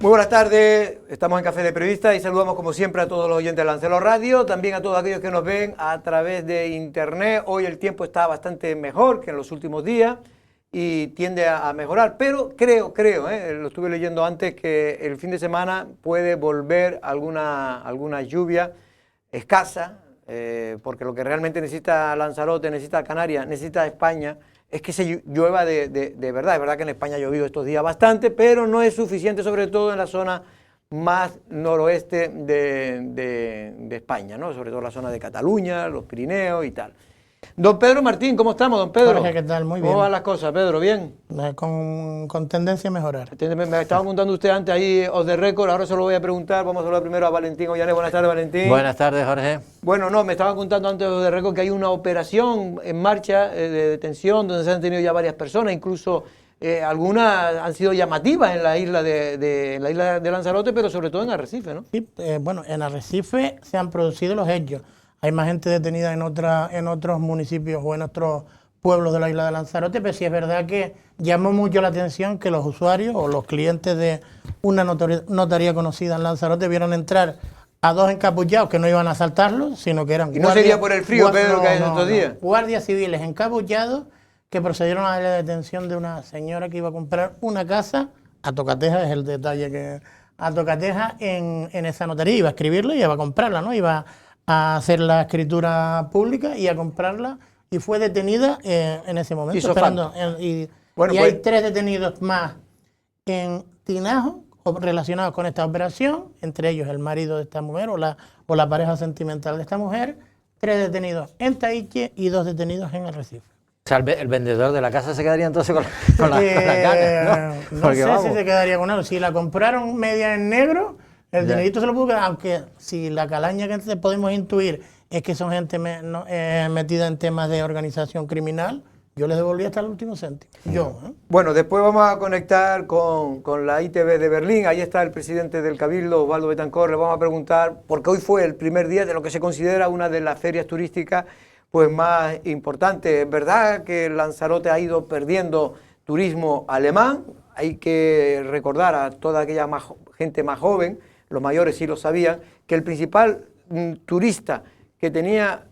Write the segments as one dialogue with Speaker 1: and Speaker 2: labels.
Speaker 1: Muy buenas tardes, estamos en Café de Periodistas y saludamos como siempre a todos los oyentes de Lancelot Radio, también a todos aquellos que nos ven a través de internet. Hoy el tiempo está bastante mejor que en los últimos días y tiende a mejorar, pero creo, lo estuve leyendo antes, que el fin de semana puede volver alguna lluvia escasa, porque lo que realmente necesita Lanzarote, necesita Canarias, necesita España, es que se llueva de verdad. Es verdad que en España ha llovido estos días bastante, pero no es suficiente, sobre todo en la zona más noroeste de España, ¿no? Sobre todo la zona de Cataluña, los Pirineos y tal. Don Pedro Martín, ¿cómo estamos, don Pedro?
Speaker 2: Jorge, ¿qué tal? Muy bien.
Speaker 1: ¿Cómo van las cosas, Pedro? ¿Bien?
Speaker 2: Con tendencia a mejorar.
Speaker 1: Me estaba contando usted antes ahí, off the record, ahora se lo voy a preguntar. Vamos a hablar primero a Valentín Ollanes. Buenas tardes, Valentín.
Speaker 3: Buenas tardes, Jorge.
Speaker 1: Bueno, no, me estaban contando antes off the record que hay una operación en marcha de detención donde se han tenido ya varias personas, incluso algunas han sido llamativas en la isla de Lanzarote, pero sobre todo en Arrecife, ¿no?
Speaker 2: Sí, bueno, en Arrecife se han producido los hechos. Hay más gente detenida en otros municipios o en otros pueblos de la isla de Lanzarote, pero sí es verdad que llamó mucho la atención que los usuarios o los clientes de una notaría conocida en Lanzarote vieron entrar a dos encapuchados que no iban a asaltarlos, sino que eran
Speaker 1: ¿Y no sería por el frío, Pedro, que hay en estos días?
Speaker 2: Guardias civiles encapuchados que procedieron a la detención de una señora que iba a comprar una casa a tocateja, es el detalle que a tocateja en esa notaría, iba a escribirla y iba a comprarla, ¿no? Iba a hacer la escritura pública y a comprarla, y fue detenida en ese momento. Y hay 3 detenidos más en Tinajo relacionados con esta operación, entre ellos el marido de esta mujer o la pareja sentimental de esta mujer, 3 detenidos en Taiche y 2 detenidos en Arrecife.
Speaker 3: O sea, el vendedor de la casa se quedaría entonces con la gana, ¿no?
Speaker 2: No sé si se quedaría con algo. Si la compraron media en negro, el dinerito se lo pudo quedar, aunque si la calaña que podemos intuir es que son gente metida en temas de organización criminal, yo les devolví hasta el último céntimo.
Speaker 1: Bueno, después vamos a conectar con la ITV de Berlín. Ahí está el presidente del Cabildo, Osvaldo Betancourt. Le vamos a preguntar, porque hoy fue el primer día de lo que se considera una de las ferias turísticas pues más importantes. Es verdad que Lanzarote ha ido perdiendo turismo alemán. Hay que recordar a toda aquella gente más joven, los mayores sí lo sabían, que el principal turista que tenía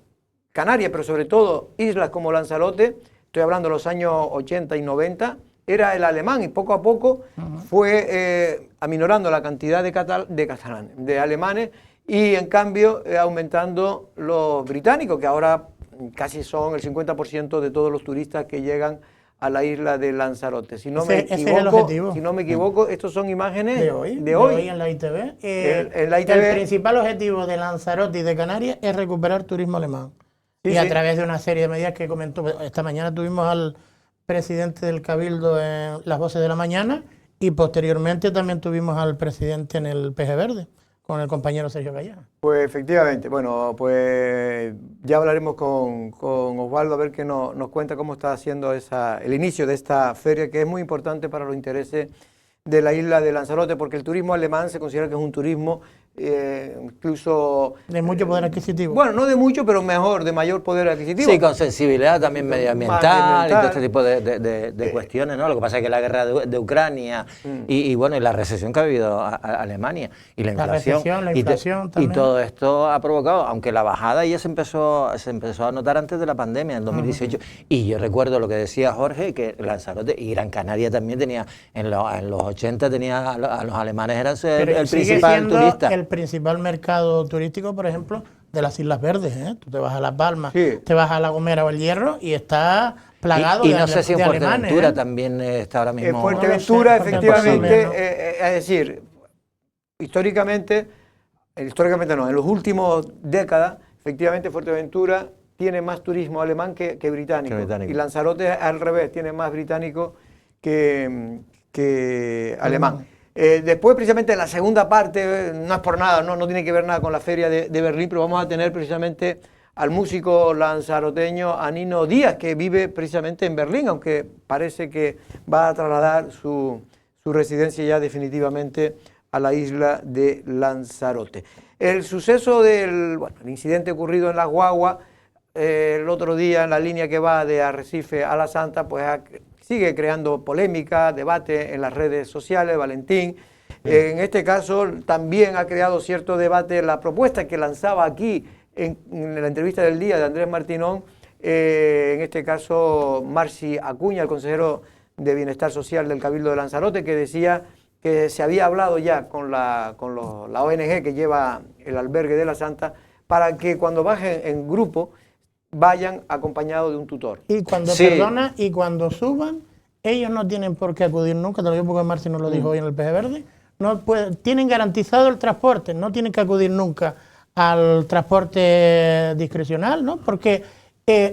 Speaker 1: Canarias, pero sobre todo islas como Lanzarote, estoy hablando de los años 80 y 90, era el alemán, y poco a poco fue aminorando la cantidad de alemanes, y en cambio aumentando los británicos, que ahora casi son el 50% de todos los turistas que llegan a la isla de Lanzarote. Si no me equivoco, estos son imágenes de hoy
Speaker 2: en la ITV.
Speaker 1: El
Speaker 2: principal objetivo de Lanzarote y de Canarias es recuperar turismo alemán. A través de una serie de medidas que comentó. Esta mañana tuvimos al presidente del Cabildo en Las Voces de la Mañana, y posteriormente también tuvimos al presidente en el Peje Verde, con el compañero Sergio Calleja.
Speaker 1: Pues efectivamente, bueno, pues ya hablaremos con Osvaldo a ver qué nos cuenta cómo está haciendo el inicio de esta feria, que es muy importante para los intereses de la isla de Lanzarote, porque el turismo alemán se considera que es un turismo incluso...
Speaker 2: De mucho poder adquisitivo.
Speaker 1: Bueno, no de mucho, pero mejor, de mayor poder adquisitivo.
Speaker 3: Sí, con sensibilidad también medioambiental y todo este tipo de cuestiones, ¿no? Lo que pasa es que la guerra de Ucrania y bueno, y la recesión que ha vivido Alemania y la inflación
Speaker 2: también.
Speaker 3: Y todo esto ha provocado, aunque la bajada ya se empezó a notar antes de la pandemia, en 2018. Y yo recuerdo lo que decía Jorge, que Lanzarote y Gran Canaria también tenía, en los 80 tenía a los alemanes, eran el principal turista.
Speaker 2: El principal mercado turístico, por ejemplo, de las Islas Verdes, ¿eh? Tú te vas a Las Palmas, te vas a La Gomera o El Hierro y está plagado de alemanes.
Speaker 3: Y no sé si en Fuerteventura también está ahora mismo.
Speaker 1: En Fuerteventura, efectivamente, es decir, históricamente no, en los últimos décadas, efectivamente Fuerteventura tiene más turismo alemán que británico. Y Lanzarote, al revés, tiene más británico que alemán. Después, precisamente en la segunda parte, no es por nada, no tiene que ver nada con la feria de Berlín, pero vamos a tener precisamente al músico lanzaroteño Anino Díaz, que vive precisamente en Berlín, aunque parece que va a trasladar su residencia ya definitivamente a la isla de Lanzarote. El suceso el incidente ocurrido en Las Guaguas el otro día en la línea que va de Arrecife a La Santa, pues sigue creando polémica, debate en las redes sociales. Valentín, En este caso también ha creado cierto debate la propuesta que lanzaba aquí en la entrevista del día de Andrés Martinón, en este caso Marci Acuña, el consejero de Bienestar Social del Cabildo de Lanzarote, que decía que se había hablado ya con la ONG que lleva el albergue de la Santa para que cuando bajen en grupo vayan acompañados de un tutor.
Speaker 2: Y cuando perdona y cuando suban, ellos no tienen por qué acudir nunca, te lo digo porque Marci nos lo dijo hoy en el Peje Verde, no tienen garantizado el transporte, no tienen que acudir nunca al transporte discrecional, ¿no? Porque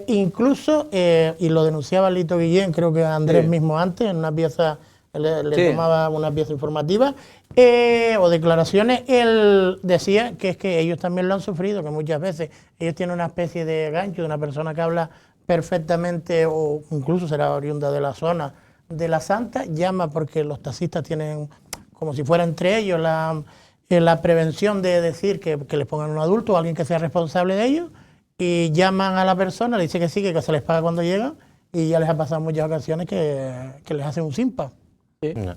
Speaker 2: incluso, y lo denunciaba Lito Guillén, creo que Andrés mismo antes, en una pieza, le tomaba una pieza informativa, o declaraciones, él decía que es que ellos también lo han sufrido, que muchas veces ellos tienen una especie de gancho de una persona que habla perfectamente, o incluso será oriunda de la zona de la Santa, llama porque los taxistas tienen, como si fuera entre ellos, la prevención de decir que les pongan un adulto o alguien que sea responsable de ellos, y llaman a la persona, le dice que sí, que se les paga cuando llegan, y ya les ha pasado en muchas ocasiones que les hacen un simpa. ¿Sí?
Speaker 3: No.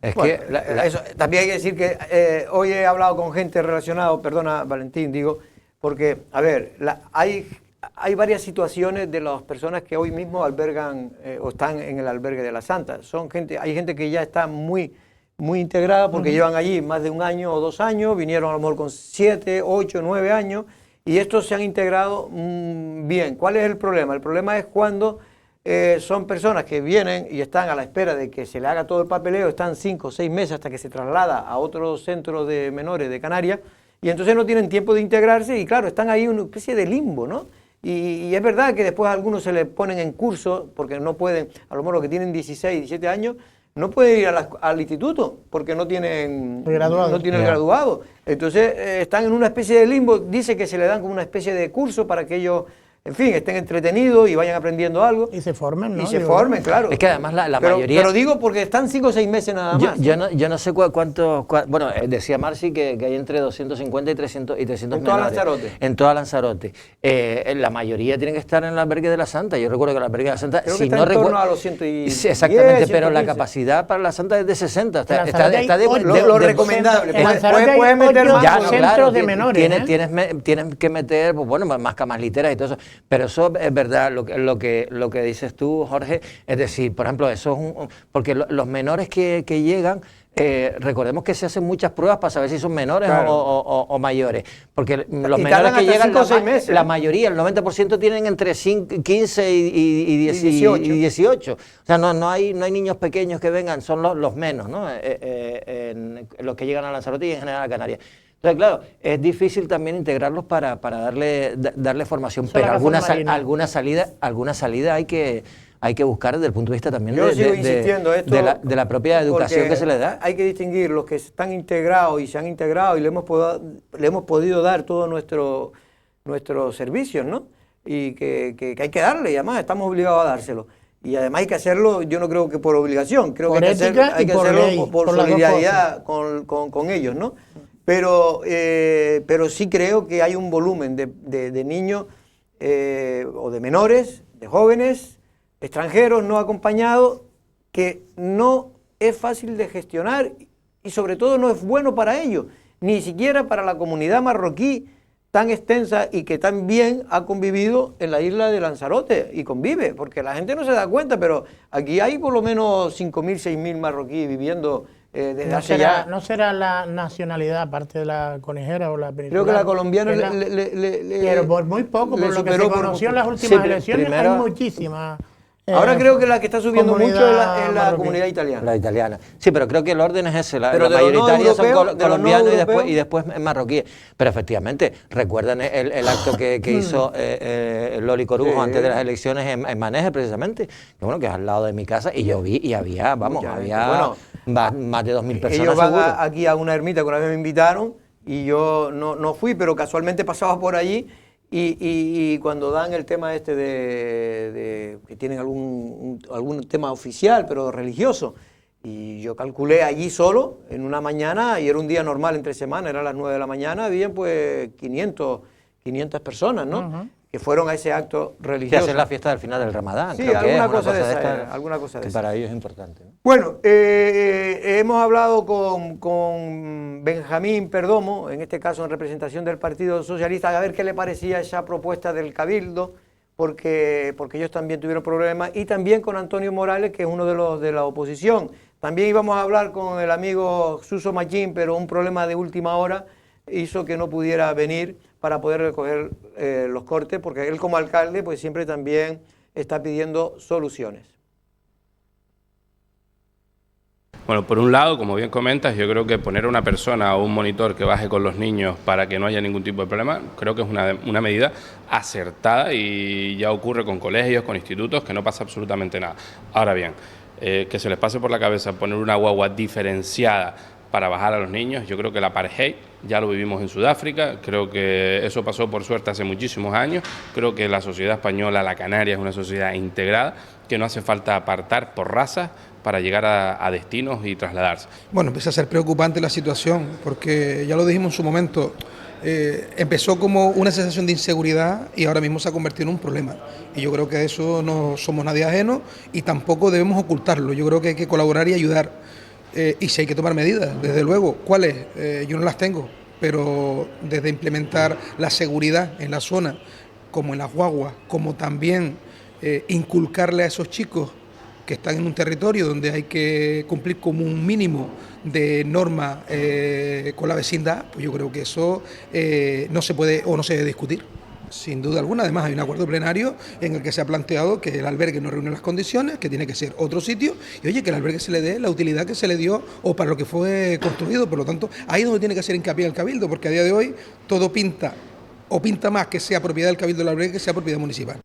Speaker 3: Es
Speaker 1: Bueno,
Speaker 3: que
Speaker 1: eso, también hay que decir que hoy he hablado con gente relacionada, perdona Valentín, digo, porque, a ver, hay varias situaciones de las personas que hoy mismo albergan o están en el albergue de la Santa. Hay gente que ya está muy integrada porque llevan allí más de 1 año o 2 años, vinieron a lo mejor con 7, 8, 9 años y estos se han integrado bien. ¿Cuál es el problema? El problema es cuando son personas que vienen y están a la espera de que se le haga todo el papeleo, están 5 o 6 meses hasta que se traslada a otro centro de menores de Canarias y entonces no tienen tiempo de integrarse y claro, están ahí en una especie de limbo, ¿no? Y es verdad que después a algunos se les ponen en curso porque no pueden, a lo mejor los que tienen 16, 17 años, no pueden ir al instituto porque no tienen el graduado. Entonces están en una especie de limbo, dice que se le dan como una especie de curso para que ellos, en fin, estén entretenidos y vayan aprendiendo algo.
Speaker 2: Y se formen, ¿no?
Speaker 1: Y se formen, claro.
Speaker 3: Es que además la mayoría...
Speaker 1: Pero digo porque están 5 o 6 meses nada más.
Speaker 3: Yo no sé cuántos... Bueno, decía Marci que hay entre 250 y 300 menores.
Speaker 1: En toda Lanzarote.
Speaker 3: En toda Lanzarote. La mayoría tienen que estar en el albergue de la Santa. Yo recuerdo que el albergue de la Santa...
Speaker 1: Creo que está en torno a los 110,
Speaker 3: sí, exactamente,
Speaker 1: 115.
Speaker 3: pero la capacidad para la Santa es de 60.
Speaker 1: Lo recomendable.
Speaker 2: Puedes
Speaker 1: meter más.
Speaker 2: Ya, centros de menores.
Speaker 3: Tienes que meter, pues, bueno, más camas literas y todo eso. Pero eso es verdad, lo que dices tú, Jorge, es decir, por ejemplo, eso es porque los menores que llegan, recordemos que se hacen muchas pruebas para saber si son menores o mayores, porque los menores que llegan, la mayoría, el 90% tienen entre 15 y 18. O sea, no hay niños pequeños que vengan, son los menos, ¿no? Los que llegan a Lanzarote y en general a Canarias. Entonces, claro, es difícil también integrarlos para darle formación, pero alguna salida hay que buscar desde el punto de vista también de la propia educación que se les da.
Speaker 1: Hay que distinguir los que están integrados y se han integrado y le hemos podido dar todos nuestros servicios, ¿no? Y que hay que darle, y además estamos obligados a dárselo. Y además hay que hacerlo, yo no creo que por obligación, creo que hay que hacerlo por solidaridad con ellos, ¿no? Pero sí creo que hay un volumen de niños o de menores, de jóvenes, extranjeros no acompañados, que no es fácil de gestionar y sobre todo no es bueno para ellos, ni siquiera para la comunidad marroquí tan extensa y que tan bien ha convivido en la isla de Lanzarote y convive, porque la gente no se da cuenta, pero aquí hay por lo menos 5.000, 6.000 marroquíes viviendo desde hace ya...
Speaker 2: ¿No será la nacionalidad, aparte de la conejera o la peninsular?
Speaker 1: Creo que la colombiana
Speaker 2: pero por muy poco, por lo que se conoció en las últimas elecciones, hay muchísimas...
Speaker 1: Ahora creo que la que está subiendo mucho es la comunidad italiana.
Speaker 3: La italiana. Sí, pero creo que el orden es ese. La
Speaker 1: no
Speaker 3: mayoritaria son colombianos
Speaker 1: no
Speaker 3: y después marroquíes. Pero efectivamente, recuerdan el acto que hizo Loli Corujo antes de las elecciones en Maneje, precisamente, que es al lado de mi casa, y yo vi, y había más de 2.000 personas.
Speaker 1: Ellos van aquí a una ermita que una vez me invitaron, y yo no fui, pero casualmente pasaba por allí. Y cuando dan el tema este de que tienen algún tema oficial, pero religioso, y yo calculé allí solo, en una mañana, y era un día normal entre semana, eran las 9 de la mañana, habían pues 500 personas, ¿no? que fueron a ese acto
Speaker 3: Que
Speaker 1: religioso.
Speaker 3: hacen la fiesta del final del Ramadán.
Speaker 1: Sí,
Speaker 3: creo que
Speaker 1: alguna
Speaker 3: es una
Speaker 1: cosa de
Speaker 3: de
Speaker 1: esa
Speaker 3: estas
Speaker 1: era, alguna cosa de
Speaker 3: que
Speaker 1: esa.
Speaker 3: para ellos es importante, ¿no?
Speaker 1: Bueno, hemos hablado con Benjamín Perdomo, en este caso en representación del Partido Socialista, a ver qué le parecía esa propuesta del Cabildo, porque ellos también tuvieron problemas, y también con Antonio Morales, que es uno de los de la oposición. También íbamos a hablar con el amigo Suso Machín, pero un problema de última hora hizo que no pudiera venir para poder recoger los cortes, porque él como alcalde pues siempre también está pidiendo soluciones.
Speaker 4: Bueno, por un lado, como bien comentas, yo creo que poner a una persona o un monitor que baje con los niños para que no haya ningún tipo de problema, creo que es una medida acertada y ya ocurre con colegios, con institutos, que no pasa absolutamente nada. Ahora bien, que se les pase por la cabeza poner una guagua diferenciada para bajar a los niños, yo creo que el apartheid ya lo vivimos en Sudáfrica, creo que eso pasó por suerte hace muchísimos años, creo que la sociedad española, la canaria, es una sociedad integrada, que no hace falta apartar por razas para llegar a destinos y trasladarse.
Speaker 5: Bueno, empieza a ser preocupante la situación, porque ya lo dijimos en su momento, empezó como una sensación de inseguridad y ahora mismo se ha convertido en un problema. Y yo creo que de eso no somos nadie ajeno y tampoco debemos ocultarlo. Yo creo que hay que colaborar y ayudar. Y si hay que tomar medidas, desde luego. ¿Cuáles? Yo no las tengo, pero desde implementar la seguridad en la zona, como en las guaguas, como también inculcarle a esos chicos que están en un territorio donde hay que cumplir como un mínimo de normas con la vecindad, pues yo creo que eso no se puede o no se debe discutir. Sin duda alguna, además hay un acuerdo plenario en el que se ha planteado que el albergue no reúne las condiciones, que tiene que ser otro sitio, y oye, que el albergue se le dé la utilidad que se le dio o para lo que fue construido. Por lo tanto, ahí es donde tiene que hacer hincapié el Cabildo, porque a día de hoy todo pinta, o pinta más que sea propiedad del Cabildo del albergue que sea propiedad municipal.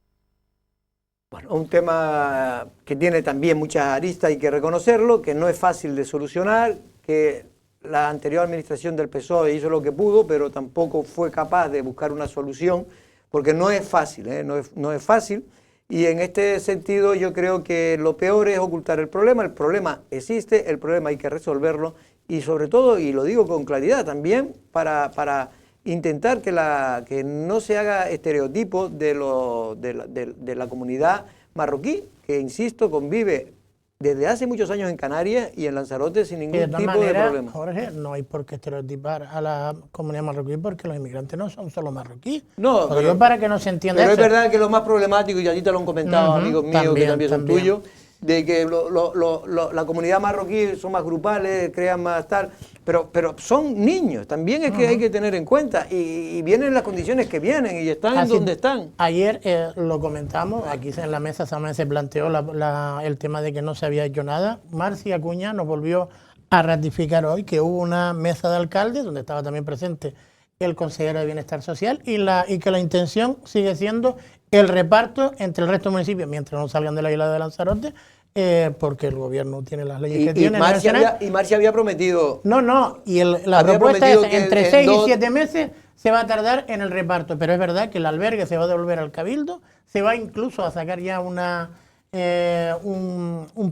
Speaker 1: Bueno, un tema que tiene también muchas aristas, hay que reconocerlo, que no es fácil de solucionar, que la anterior administración del PSOE hizo lo que pudo, pero tampoco fue capaz de buscar una solución, porque no es fácil, no es fácil, y en este sentido yo creo que lo peor es ocultar el problema existe, el problema hay que resolverlo, y sobre todo, y lo digo con claridad también, para intentar que no se haga estereotipos de la comunidad marroquí, que insisto, convive desde hace muchos años en Canarias y en Lanzarote sin ningún tipo de problema.
Speaker 2: Jorge, no hay por qué estereotipar a la comunidad marroquí porque los inmigrantes no son solo marroquíes.
Speaker 1: No,
Speaker 2: pero para que no se entienda
Speaker 1: pero
Speaker 2: eso.
Speaker 1: es verdad que lo más problemático, y a ti te lo han comentado amigos míos que también son tuyos, de que la comunidad marroquí son más grupales, crean más tal, pero son niños, también es que hay que tener en cuenta, y vienen las condiciones que vienen y están donde están.
Speaker 2: Ayer lo comentamos, aquí en la mesa también se planteó el tema de que no se había hecho nada. Marci Acuña nos volvió a ratificar hoy que hubo una mesa de alcaldes donde estaba también presente el consejero de Bienestar Social y que la intención sigue siendo el reparto entre el resto de municipios mientras no salgan de la isla de Lanzarote, porque el gobierno tiene las leyes que tiene.
Speaker 1: Y Marcia había prometido...
Speaker 2: La propuesta es entre 6 y 7 meses se va a tardar en el reparto, pero es verdad que el albergue se va a devolver al Cabildo, se va incluso a sacar ya un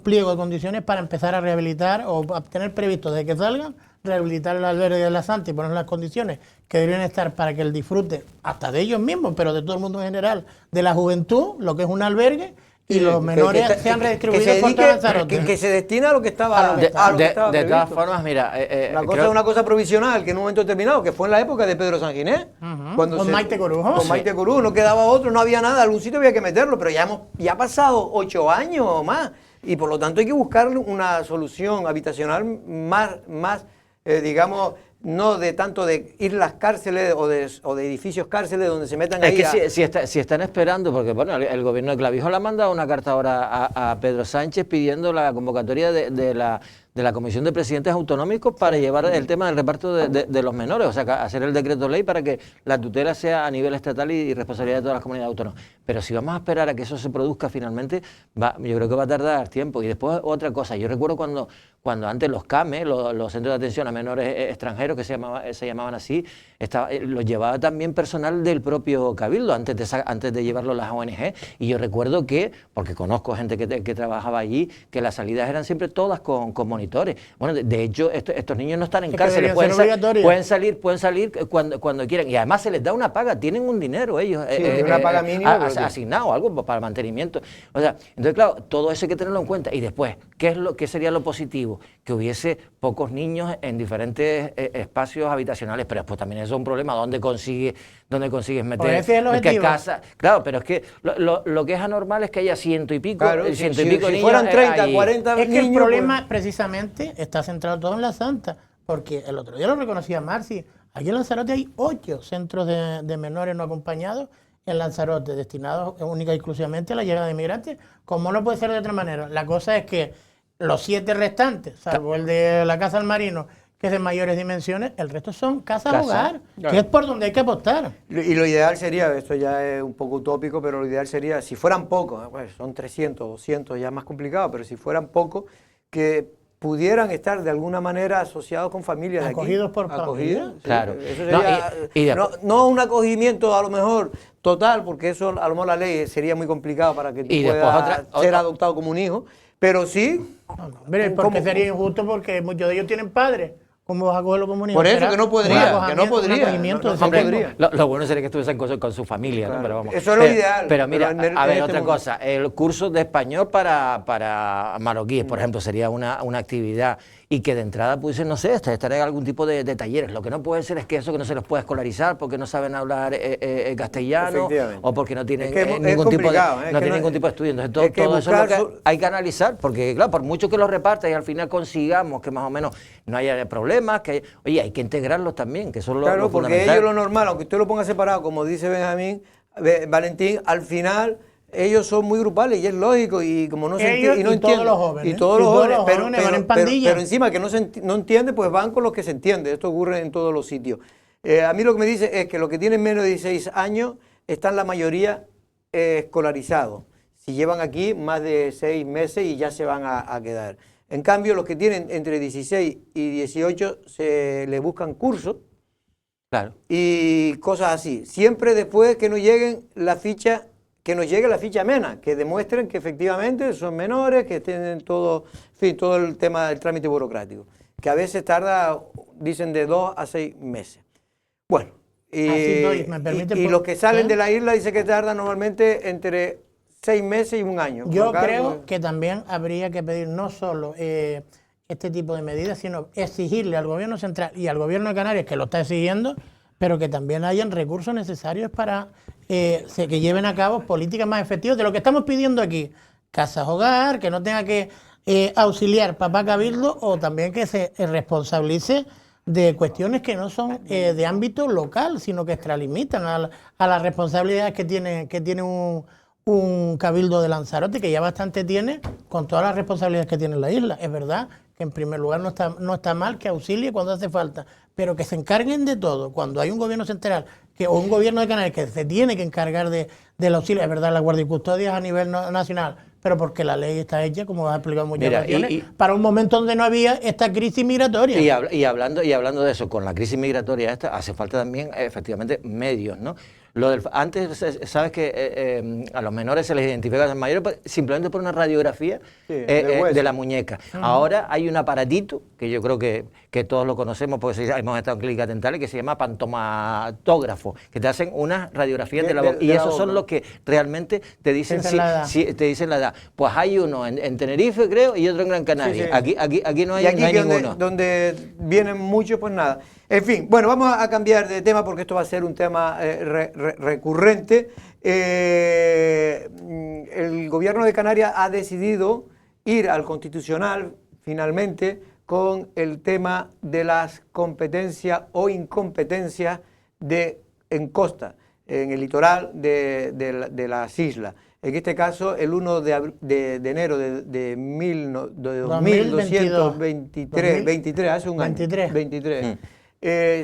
Speaker 2: pliego de condiciones para empezar a rehabilitar o a tener previsto desde que salgan, rehabilitar el albergue de la Santa y poner las condiciones que deberían estar para que el disfrute, hasta de ellos mismos, pero de todo el mundo en general, de la juventud, lo que es un albergue, y los menores sean redistribuidos por toda Lanzarote.
Speaker 1: Que se destina a lo que estaba
Speaker 3: De todas formas, mira...
Speaker 1: la cosa es una cosa provisional, que en un momento determinado, que fue en la época de Pedro Sanginés,
Speaker 2: con Maite Corujo.
Speaker 1: Con Maite Corujo, no quedaba otro, no había nada, algún sitio había que meterlo, pero ya ha pasado 8 años o más, y por lo tanto hay que buscar una solución habitacional más digamos, no de tanto de ir a las cárceles o de edificios cárceles donde se metan ahí.
Speaker 3: Es que si están esperando, porque bueno, el gobierno de Clavijo le ha mandado una carta ahora a Pedro Sánchez pidiendo la convocatoria de la Comisión de Presidentes Autonómicos para llevar el tema del reparto de los menores, o sea, hacer el decreto ley para que la tutela sea a nivel estatal y responsabilidad de todas las comunidades autónomas. Pero si vamos a esperar a que eso se produzca finalmente, yo creo que va a tardar tiempo. Y después otra cosa, yo recuerdo cuando antes los CAME, los centros de atención a menores extranjeros, que se llamaban así, los llevaba también personal del propio Cabildo, antes de llevarlo a las ONG. Y yo recuerdo que, porque conozco gente que trabajaba allí, que las salidas eran siempre todas con monitores. monitores. Bueno, de hecho, estos niños no están en
Speaker 2: Es que
Speaker 3: cárceles,
Speaker 2: debería ser obligatorio.
Speaker 3: pueden salir cuando quieran. Y además se les da una paga, tienen un dinero ellos,
Speaker 1: una paga mínima,
Speaker 3: asignado, algo para mantenimiento. O sea, entonces, claro, todo eso hay que tenerlo en cuenta. Y después, ¿qué sería lo positivo? Que hubiese pocos niños en diferentes espacios habitacionales, pero después también eso es un problema. ¿Dónde consigues meter?
Speaker 2: Pues ese es el objetivo.
Speaker 3: Casa? Claro, pero es que lo que es anormal es que haya ciento y pico,
Speaker 1: Claro,
Speaker 3: ciento
Speaker 1: si
Speaker 3: y pico
Speaker 1: si
Speaker 3: niños.
Speaker 1: fueran 30,
Speaker 3: ahí.
Speaker 1: 40
Speaker 2: Es que
Speaker 1: niños,
Speaker 2: el problema
Speaker 1: pues,
Speaker 2: precisamente está centrado todo en la Santa, porque el otro día lo reconocía Marci, aquí en Lanzarote hay 8 centros de menores no acompañados en Lanzarote, destinados única y exclusivamente a la llegada de inmigrantes, como no puede ser de otra manera. La cosa es que los 7 restantes, salvo el de la Casa del Marino, que es de mayores dimensiones, el resto son casas hogar, que es por donde hay que apostar.
Speaker 1: y lo ideal sería, esto ya es un poco utópico, pero lo ideal sería, si fueran pocos, pues son 300, 200, ya es más complicado, pero si fueran pocos, que pudieran estar de alguna manera asociados con familias de aquí.
Speaker 2: Acogidos por familia.
Speaker 1: Sí,
Speaker 3: Claro.
Speaker 1: eso sería, no un acogimiento a lo mejor total, porque eso a lo mejor la ley sería muy complicado para que tú
Speaker 3: Y después
Speaker 1: puedas ser adoptado como un hijo, pero sí...
Speaker 2: No, hombre, porque sería injusto porque muchos de ellos tienen padres. ¿Cómo vas a cogerlo como niño?
Speaker 1: Por eso
Speaker 2: Será
Speaker 1: que no podría, que no podría.
Speaker 2: un acogimiento de
Speaker 1: No
Speaker 2: ese tipo.
Speaker 1: podría.
Speaker 3: Lo bueno sería que estuviesen con su familia,
Speaker 1: Claro.
Speaker 3: ¿no? Pero vamos.
Speaker 1: Eso es lo ideal,
Speaker 3: Pero mira,
Speaker 1: pero en
Speaker 3: a ver,
Speaker 1: este
Speaker 3: otra
Speaker 1: momento.
Speaker 3: cosa. El curso de español para marroquíes, por ejemplo, sería una actividad y que de entrada pudiesen, no sé, estar en algún tipo de talleres. Lo que no puede ser es que eso que no se los pueda escolarizar porque no saben hablar castellano o porque no tienen ningún tipo de estudio. Entonces todo eso es lo que hay que analizar, porque claro, por mucho que los repartas y al final consigamos que más o menos no haya problemas, oye, hay que integrarlos también, que eso es lo
Speaker 1: Claro, porque
Speaker 3: fundamental.
Speaker 1: ellos lo normal, aunque usted lo ponga separado, como dice Valentín, al final ellos son muy grupales y es lógico, y como no se
Speaker 2: Ellos
Speaker 1: entiende, y no
Speaker 2: y todos
Speaker 1: entiende,
Speaker 2: los jóvenes.
Speaker 1: y todos los jóvenes,
Speaker 2: Van en pandilla.
Speaker 1: pero encima que no entiende, pues van con los que se entiende. Esto ocurre en todos los sitios. A mí lo que me dice es que los que tienen menos de 16 años están la mayoría escolarizados. Si llevan aquí más de 6 meses y ya se van a quedar. En cambio, los que tienen entre 16 y 18 se les buscan cursos.
Speaker 3: Claro.
Speaker 1: Y cosas así. Siempre después que nos lleguen la ficha, que nos llegue la ficha MENA, que demuestren que efectivamente son menores, que tienen todo, en fin, todo el tema del trámite burocrático, que a veces tarda, dicen, de 2 a 6 meses. Bueno, y los que salen de la isla dice que tardan normalmente entre 6 meses y un año.
Speaker 2: Yo creo que también habría que pedir no solo este tipo de medidas, sino exigirle al gobierno central y al gobierno de Canarias, que lo está exigiendo, pero que también hayan recursos necesarios para que lleven a cabo políticas más efectivas de lo que estamos pidiendo aquí. Casas hogar, que no tenga que auxiliar papá cabildo, o también que se responsabilice de cuestiones que no son de ámbito local, sino que extralimitan a las responsabilidades que tiene un cabildo de Lanzarote, que ya bastante tiene con todas las responsabilidades que tiene en la isla. Es verdad que en primer lugar no está mal que auxilie cuando hace falta, pero que se encarguen de todo. Cuando hay un gobierno central o un gobierno de Canarias que se tiene que encargar del auxilio, es verdad, la guardia y custodia a nivel nacional, pero porque la ley está hecha, como has explicado muchas ocasiones, para un momento donde no había esta crisis migratoria.
Speaker 3: Y hablando de eso, con la crisis migratoria esta, hace falta también, efectivamente, medios, ¿no? Antes, sabes que a los menores se les identifica a los mayores simplemente por una radiografía de la muñeca. Ahora hay un aparatito, que yo creo que todos lo conocemos porque hemos estado en clínicas dentales, que se llama pantomatógrafo, que te hacen unas radiografías de la boca. Y esos son los que realmente te dicen te dicen la edad. Pues hay uno en Tenerife, creo, y otro en Gran Canaria. Sí. Aquí no hay, ninguno.
Speaker 1: Donde vienen muchos, pues nada. En fin, bueno, vamos a cambiar de tema porque esto va a ser un tema recurrente. El gobierno de Canarias ha decidido ir al Constitucional, finalmente, con el tema de las competencias o incompetencias en costa, en el litoral de las islas. En este caso, el 1 de enero de 2223, hace un año, 23.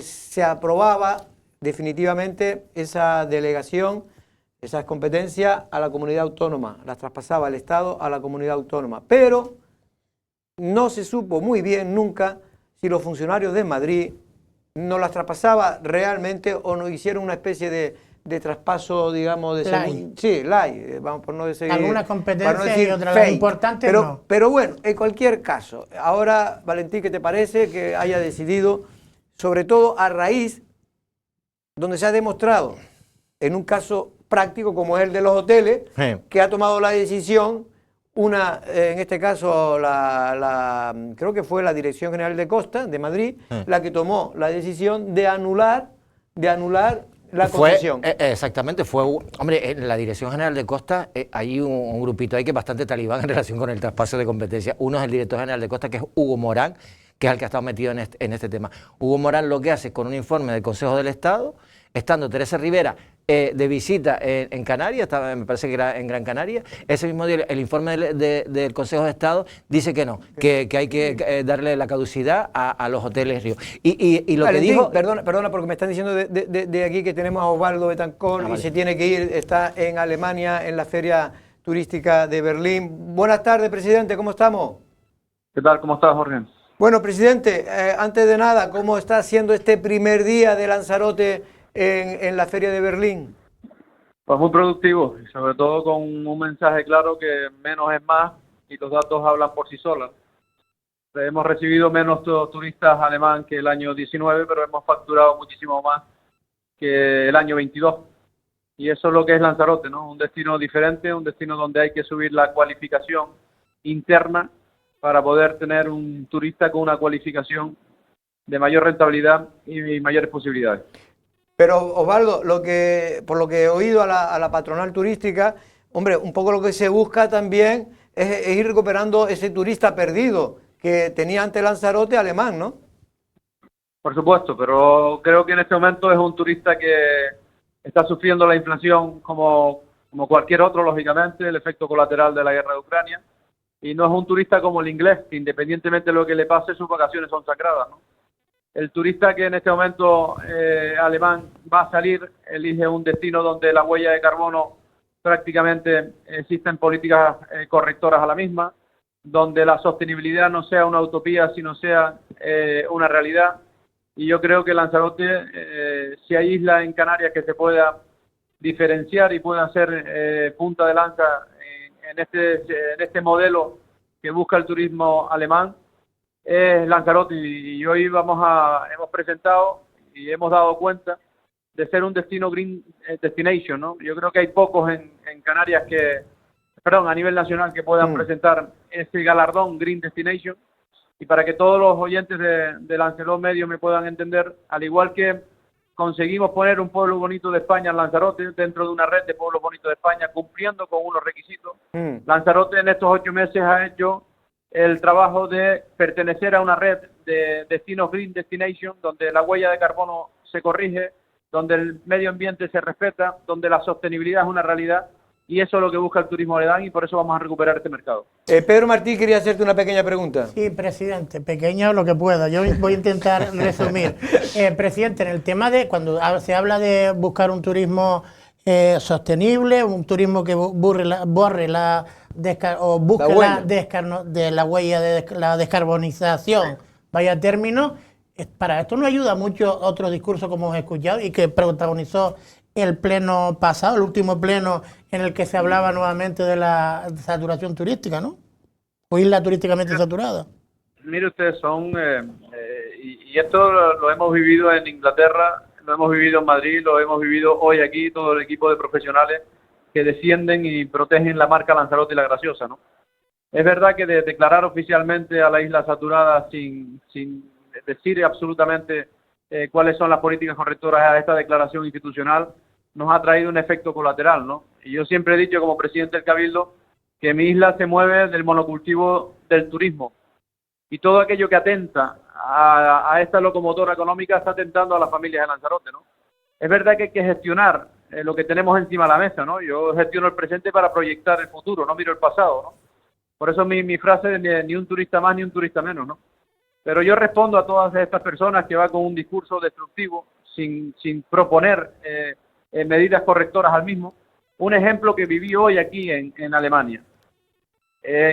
Speaker 1: Se aprobaba definitivamente esa delegación, esas competencias a la comunidad autónoma, las traspasaba el Estado a la comunidad autónoma, pero no se supo muy bien nunca si los funcionarios de Madrid no las traspasaba realmente o no hicieron una especie de traspaso, digamos, de
Speaker 2: Light.
Speaker 1: sí, light, vamos por no decir...
Speaker 2: Algunas
Speaker 1: para no
Speaker 2: competencias
Speaker 1: decir
Speaker 2: y otras
Speaker 1: fake.
Speaker 2: importantes
Speaker 1: pero,
Speaker 2: no.
Speaker 1: Pero bueno, en cualquier caso, ahora, Valentín, ¿qué te parece que haya decidido, sobre todo a raíz, donde se ha demostrado, en un caso práctico como es el de los hoteles,
Speaker 3: Sí.
Speaker 1: que ha tomado la decisión, en este caso, creo que fue la Dirección General de Costa de Madrid, la que tomó la decisión de anular la concesión.
Speaker 3: Exactamente, hombre, en la Dirección General de Costa hay un grupito ahí que es bastante talibán en relación con el traspaso de competencia. Uno es el director general de Costa, que es Hugo Morán, que es el que ha estado metido en este tema. Hugo Morán lo que hace es con un informe del Consejo del Estado, estando Teresa Rivera de visita en Canarias, me parece que era en Gran Canaria, ese mismo día el informe del Consejo de Estado dice que no, que hay que darle la caducidad a los hoteles Río. Y lo
Speaker 1: Valentín,
Speaker 3: que dijo...
Speaker 1: Perdona, porque me están diciendo de aquí que tenemos a Osvaldo Betancourt y
Speaker 3: vale.
Speaker 1: se tiene que ir, está en Alemania, en la Feria Turística de Berlín. Buenas tardes, presidente, ¿cómo estamos?
Speaker 6: ¿Qué tal? ¿Cómo estás, Jorge?
Speaker 1: Bueno, presidente, antes de nada, ¿cómo está siendo este primer día de Lanzarote en la Feria de Berlín?
Speaker 6: Pues muy productivo, y sobre todo con un mensaje claro que menos es más y los datos hablan por sí solos. Hemos recibido menos turistas alemán que el año 19, pero hemos facturado muchísimo más que el año 22. Y eso es lo que es Lanzarote, ¿no? Un destino diferente, un destino donde hay que subir la cualificación interna para poder tener un turista con una cualificación de mayor rentabilidad y mayores posibilidades.
Speaker 1: Pero Osvaldo, por lo que he oído a la patronal turística, hombre, un poco lo que se busca también es ir recuperando ese turista perdido que tenía ante Lanzarote alemán, ¿no?
Speaker 6: Por supuesto, pero creo que en este momento es un turista que está sufriendo la inflación como cualquier otro, lógicamente, el efecto colateral de la guerra de Ucrania, y no es un turista como el inglés, que independientemente de lo que le pase, sus vacaciones son sagradas, ¿no? El turista que en este momento alemán va a salir, elige un destino donde la huella de carbono prácticamente existen políticas correctoras a la misma, donde la sostenibilidad no sea una utopía, sino sea una realidad. Y yo creo que Lanzarote, si hay isla en Canarias que se pueda diferenciar y pueda ser punta de lanza en este modelo que busca el turismo alemán, es Lanzarote, y hoy hemos presentado y hemos dado cuenta de ser un destino green destination, ¿no? Yo creo que hay pocos en Canarias a nivel nacional que puedan presentar ese galardón Green Destination, y para que todos los oyentes de Lancelot Medio me puedan entender, al igual que conseguimos poner un pueblo bonito de España en Lanzarote dentro de una red de pueblos bonitos de España cumpliendo con unos requisitos, Lanzarote en estos 8 meses ha hecho el trabajo de pertenecer a una red de destinos Green Destination, donde la huella de carbono se corrige, donde el medio ambiente se respeta, donde la sostenibilidad es una realidad, y eso es lo que busca el turismo alemán, y por eso vamos a recuperar este mercado.
Speaker 1: Pedro Martí quería hacerte una pequeña pregunta.
Speaker 2: Sí, presidente, pequeño lo que pueda. Yo voy a intentar resumir. Presidente, en el tema de cuando se habla de buscar un turismo sostenible, un turismo que busque la huella de la descarbonización, vaya término, para esto no ayuda mucho otro discurso como hemos escuchado y que protagonizó el pleno pasado, el último pleno en el que se hablaba nuevamente de la saturación turística, ¿no? O isla turísticamente saturada.
Speaker 6: Mire usted, y esto lo hemos vivido en Inglaterra, lo hemos vivido en Madrid, lo hemos vivido hoy aquí, todo el equipo de profesionales que defienden y protegen la marca Lanzarote y La Graciosa, ¿no? Es verdad que de declarar oficialmente a la isla saturada sin decir absolutamente cuáles son las políticas correctoras a esta declaración institucional nos ha traído un efecto colateral, ¿no? Y yo siempre he dicho como presidente del Cabildo que mi isla se mueve del monocultivo del turismo, y todo aquello que atenta a esta locomotora económica está atentando a las familias de Lanzarote, ¿no? Es verdad que hay que gestionar lo que tenemos encima de la mesa, ¿no? Yo gestiono el presente para proyectar el futuro, no miro el pasado, ¿no? Por eso mi frase de ni un turista más ni un turista menos, ¿no? Pero yo respondo a todas estas personas que van con un discurso destructivo sin proponer medidas correctoras al mismo. Un ejemplo que viví hoy aquí en Alemania.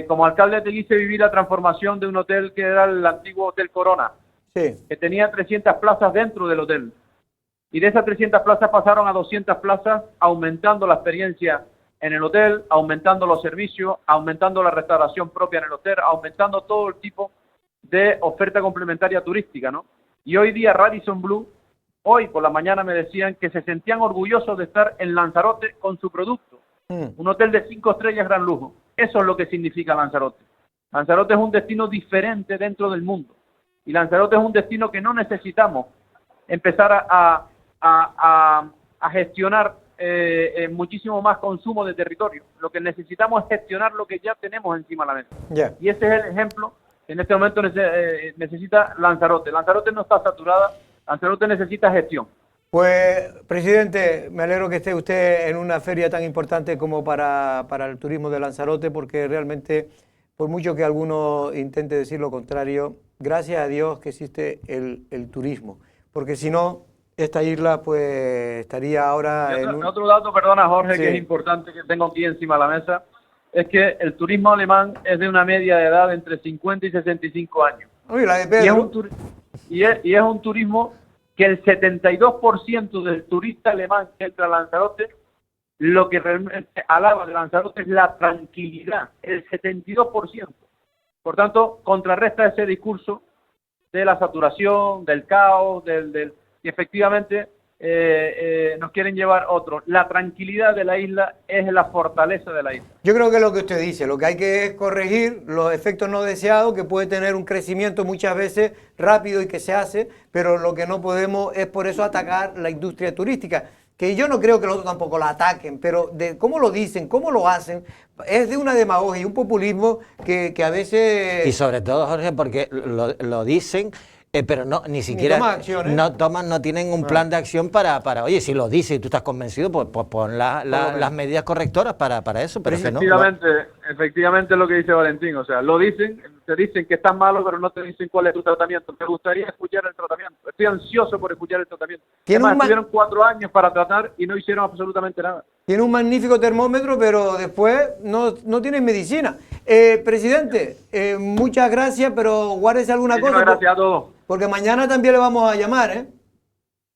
Speaker 6: Como alcalde te hice vivir la transformación de un hotel que era el antiguo Hotel Corona,
Speaker 1: Sí.
Speaker 6: que tenía 300 plazas dentro del hotel. Y de esas 300 plazas pasaron a 200 plazas, aumentando la experiencia en el hotel, aumentando los servicios, aumentando la restauración propia en el hotel, aumentando todo el tipo de oferta complementaria turística, ¿no? Y hoy día Radisson Blu, hoy por la mañana me decían que se sentían orgullosos de estar en Lanzarote con su producto. Un hotel de 5 estrellas gran lujo. Eso es lo que significa Lanzarote. Lanzarote es un destino diferente dentro del mundo. Y Lanzarote es un destino que no necesitamos empezar a gestionar muchísimo más consumo de territorio. Lo que necesitamos es gestionar lo que ya tenemos encima de la mesa. Y ese es el ejemplo que en este momento necesita Lanzarote. Lanzarote no está saturada, Lanzarote necesita gestión.
Speaker 1: Pues, presidente, me alegro que esté usted en una feria tan importante como para el turismo de Lanzarote, porque realmente, por mucho que alguno intente decir lo contrario, gracias a Dios que existe el turismo, porque si no, esta isla pues estaría ahora
Speaker 6: Otro dato, perdona Jorge,
Speaker 1: sí,
Speaker 6: que es importante, que tengo aquí encima de la mesa, es que el turismo alemán es de una media de edad entre 50 y 65 años.
Speaker 1: Uy, la de Pedro.
Speaker 6: Y es un turismo que el 72% del turista alemán que entra a Lanzarote, lo que realmente alaba de Lanzarote es la tranquilidad, el 72%. Por tanto, contrarresta ese discurso de la saturación, del caos, y efectivamente nos quieren llevar otro. La tranquilidad de la isla es la fortaleza de la isla.
Speaker 1: Yo creo que es lo que usted dice, lo que hay que es corregir los efectos no deseados, que puede tener un crecimiento muchas veces rápido y que se hace, pero lo que no podemos es por eso atacar la industria turística, que yo no creo que los otros tampoco la ataquen, pero de cómo lo dicen, cómo lo hacen, es de una demagogia y un populismo que a veces...
Speaker 3: Y sobre todo, Jorge, porque lo dicen... pero no, ni siquiera no tienen un plan de acción para oye, si lo dices y tú estás convencido, pues pon las medidas correctoras para eso, pero
Speaker 6: efectivamente es lo que dice Valentín, o sea, lo dicen, te dicen que estás malo, pero no te dicen cuál es tu tratamiento. Te gustaría escuchar el tratamiento, estoy ansioso por escuchar el tratamiento. Además, tuvieron 4 años para tratar y no hicieron absolutamente nada.
Speaker 1: Tiene un magnífico termómetro, pero después no tienen medicina. Presidente, muchas gracias, pero guárdese alguna cosa.
Speaker 6: Gracias a todos.
Speaker 1: Porque mañana también le vamos a llamar, ¿eh?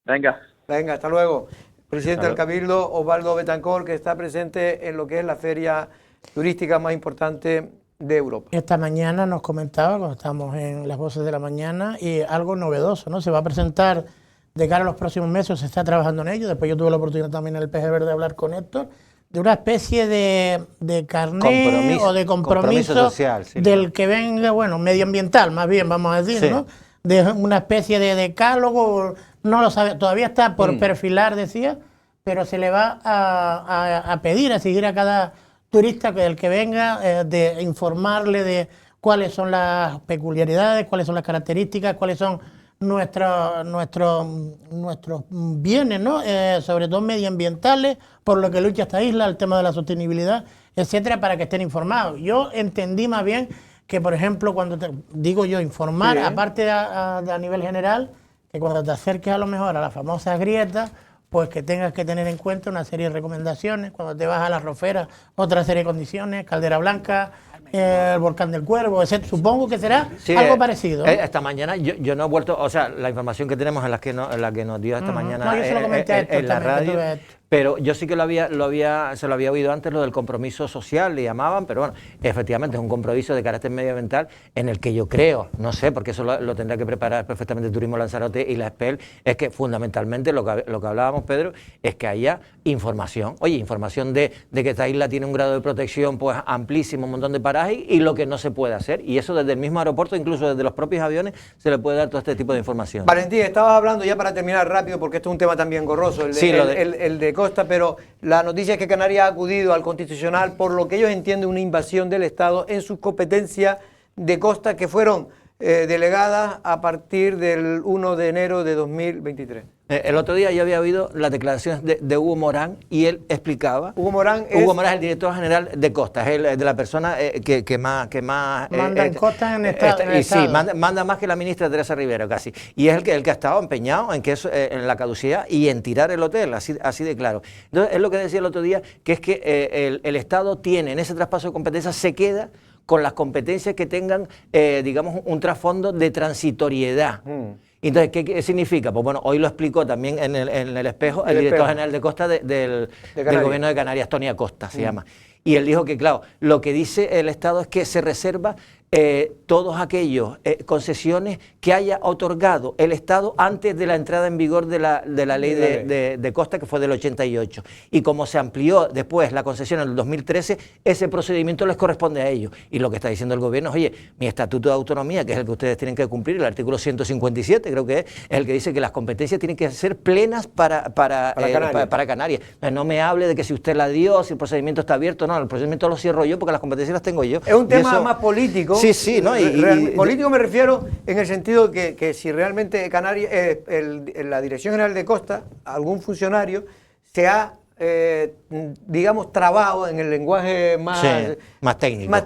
Speaker 6: Venga,
Speaker 1: hasta luego. Presidente del Cabildo, Osvaldo Betancourt, que está presente en lo que es la feria turística más importante de Europa.
Speaker 2: Esta mañana nos comentaba, cuando estamos en las voces de la mañana, y algo novedoso, ¿no? Se va a presentar de cara a los próximos meses, se está trabajando en ello. Después yo tuve la oportunidad también en el PG de hablar con Héctor, de una especie de carnet o de compromiso
Speaker 3: social, sí,
Speaker 2: del que venga, bueno, medioambiental, más bien, vamos a decir, sí, ¿no? De una especie de decálogo, no lo sabe, todavía está por perfilar, decía, pero se le va a pedir, a seguir a cada turista del que venga, de informarle de cuáles son las peculiaridades, cuáles son las características, cuáles son nuestros bienes, ¿no? Sobre todo medioambientales, por lo que lucha esta isla, el tema de la sostenibilidad, etcétera, para que estén informados. Yo entendí más bien que, por ejemplo, cuando digo yo informar, sí, aparte a nivel general, que cuando te acerques a lo mejor a las famosas grietas, pues que tengas que tener en cuenta una serie de recomendaciones. Cuando te vas a las Roferas, otra serie de condiciones, Caldera Blanca, el Volcán del Cuervo, etc. Supongo que será algo parecido, ¿no?
Speaker 3: Esta mañana yo no he vuelto, o sea, la información que tenemos en la que nos dio esta mañana
Speaker 2: yo se lo comenté
Speaker 3: en la radio, pero yo sí que se lo había oído antes, lo del compromiso social, le llamaban, pero bueno, efectivamente es un compromiso de carácter medioambiental en el que yo creo, no sé, porque eso lo tendrá que preparar perfectamente Turismo Lanzarote y la SPEL, es que fundamentalmente lo que hablábamos, Pedro, es que haya información, oye, información de que esta isla tiene un grado de protección pues amplísimo, un montón de parajes y lo que no se puede hacer, y eso desde el mismo aeropuerto, incluso desde los propios aviones, se le puede dar todo este tipo de información.
Speaker 1: Valentín, estabas hablando, ya para terminar rápido, porque esto es un tema también engorroso, el de Costa, pero la noticia es que Canarias ha acudido al Constitucional por lo que ellos entienden una invasión del Estado en sus competencias de costa que fueron delegadas a partir del 1 de enero de 2023.
Speaker 3: El otro día yo había oído las declaraciones de Hugo Morán y él explicaba.
Speaker 1: Hugo Morán
Speaker 3: es el director general de Costa, es el de la persona que más
Speaker 2: manda en Costa en Estado.
Speaker 3: Sí, manda más que la ministra Teresa Rivero casi. Y es el que ha estado empeñado en que eso, en la caducidad y en tirar el hotel, así de claro. Entonces es lo que decía el otro día, que es que el Estado tiene en ese traspaso de competencias, se queda con las competencias que tengan, digamos, un trasfondo de transitoriedad. Entonces, ¿qué significa? Pues bueno, hoy lo explicó también en el Espejo el director general de Costa del gobierno de Canarias, Tony Acosta se llama. Y él dijo que, claro, lo que dice el Estado es que se reserva todos aquellos concesiones que haya otorgado el Estado antes de la entrada en vigor de la ley de Costa, que fue del 88. Y como se amplió después la concesión en el 2013, ese procedimiento les corresponde a ellos. Y lo que está diciendo el gobierno es, oye, mi estatuto de autonomía, que es el que ustedes tienen que cumplir, el artículo 157, creo que es el que dice que las competencias tienen que ser plenas para Canarias. No me hable de que si usted la dio, si el procedimiento está abierto, no, el procedimiento lo cierro yo porque las competencias las tengo yo.
Speaker 1: Es un tema más político.
Speaker 3: Sí, ¿no?
Speaker 1: Político me refiero en el sentido que si realmente Canarias, la Dirección General de Costa, algún funcionario se ha, digamos, trabado en el lenguaje más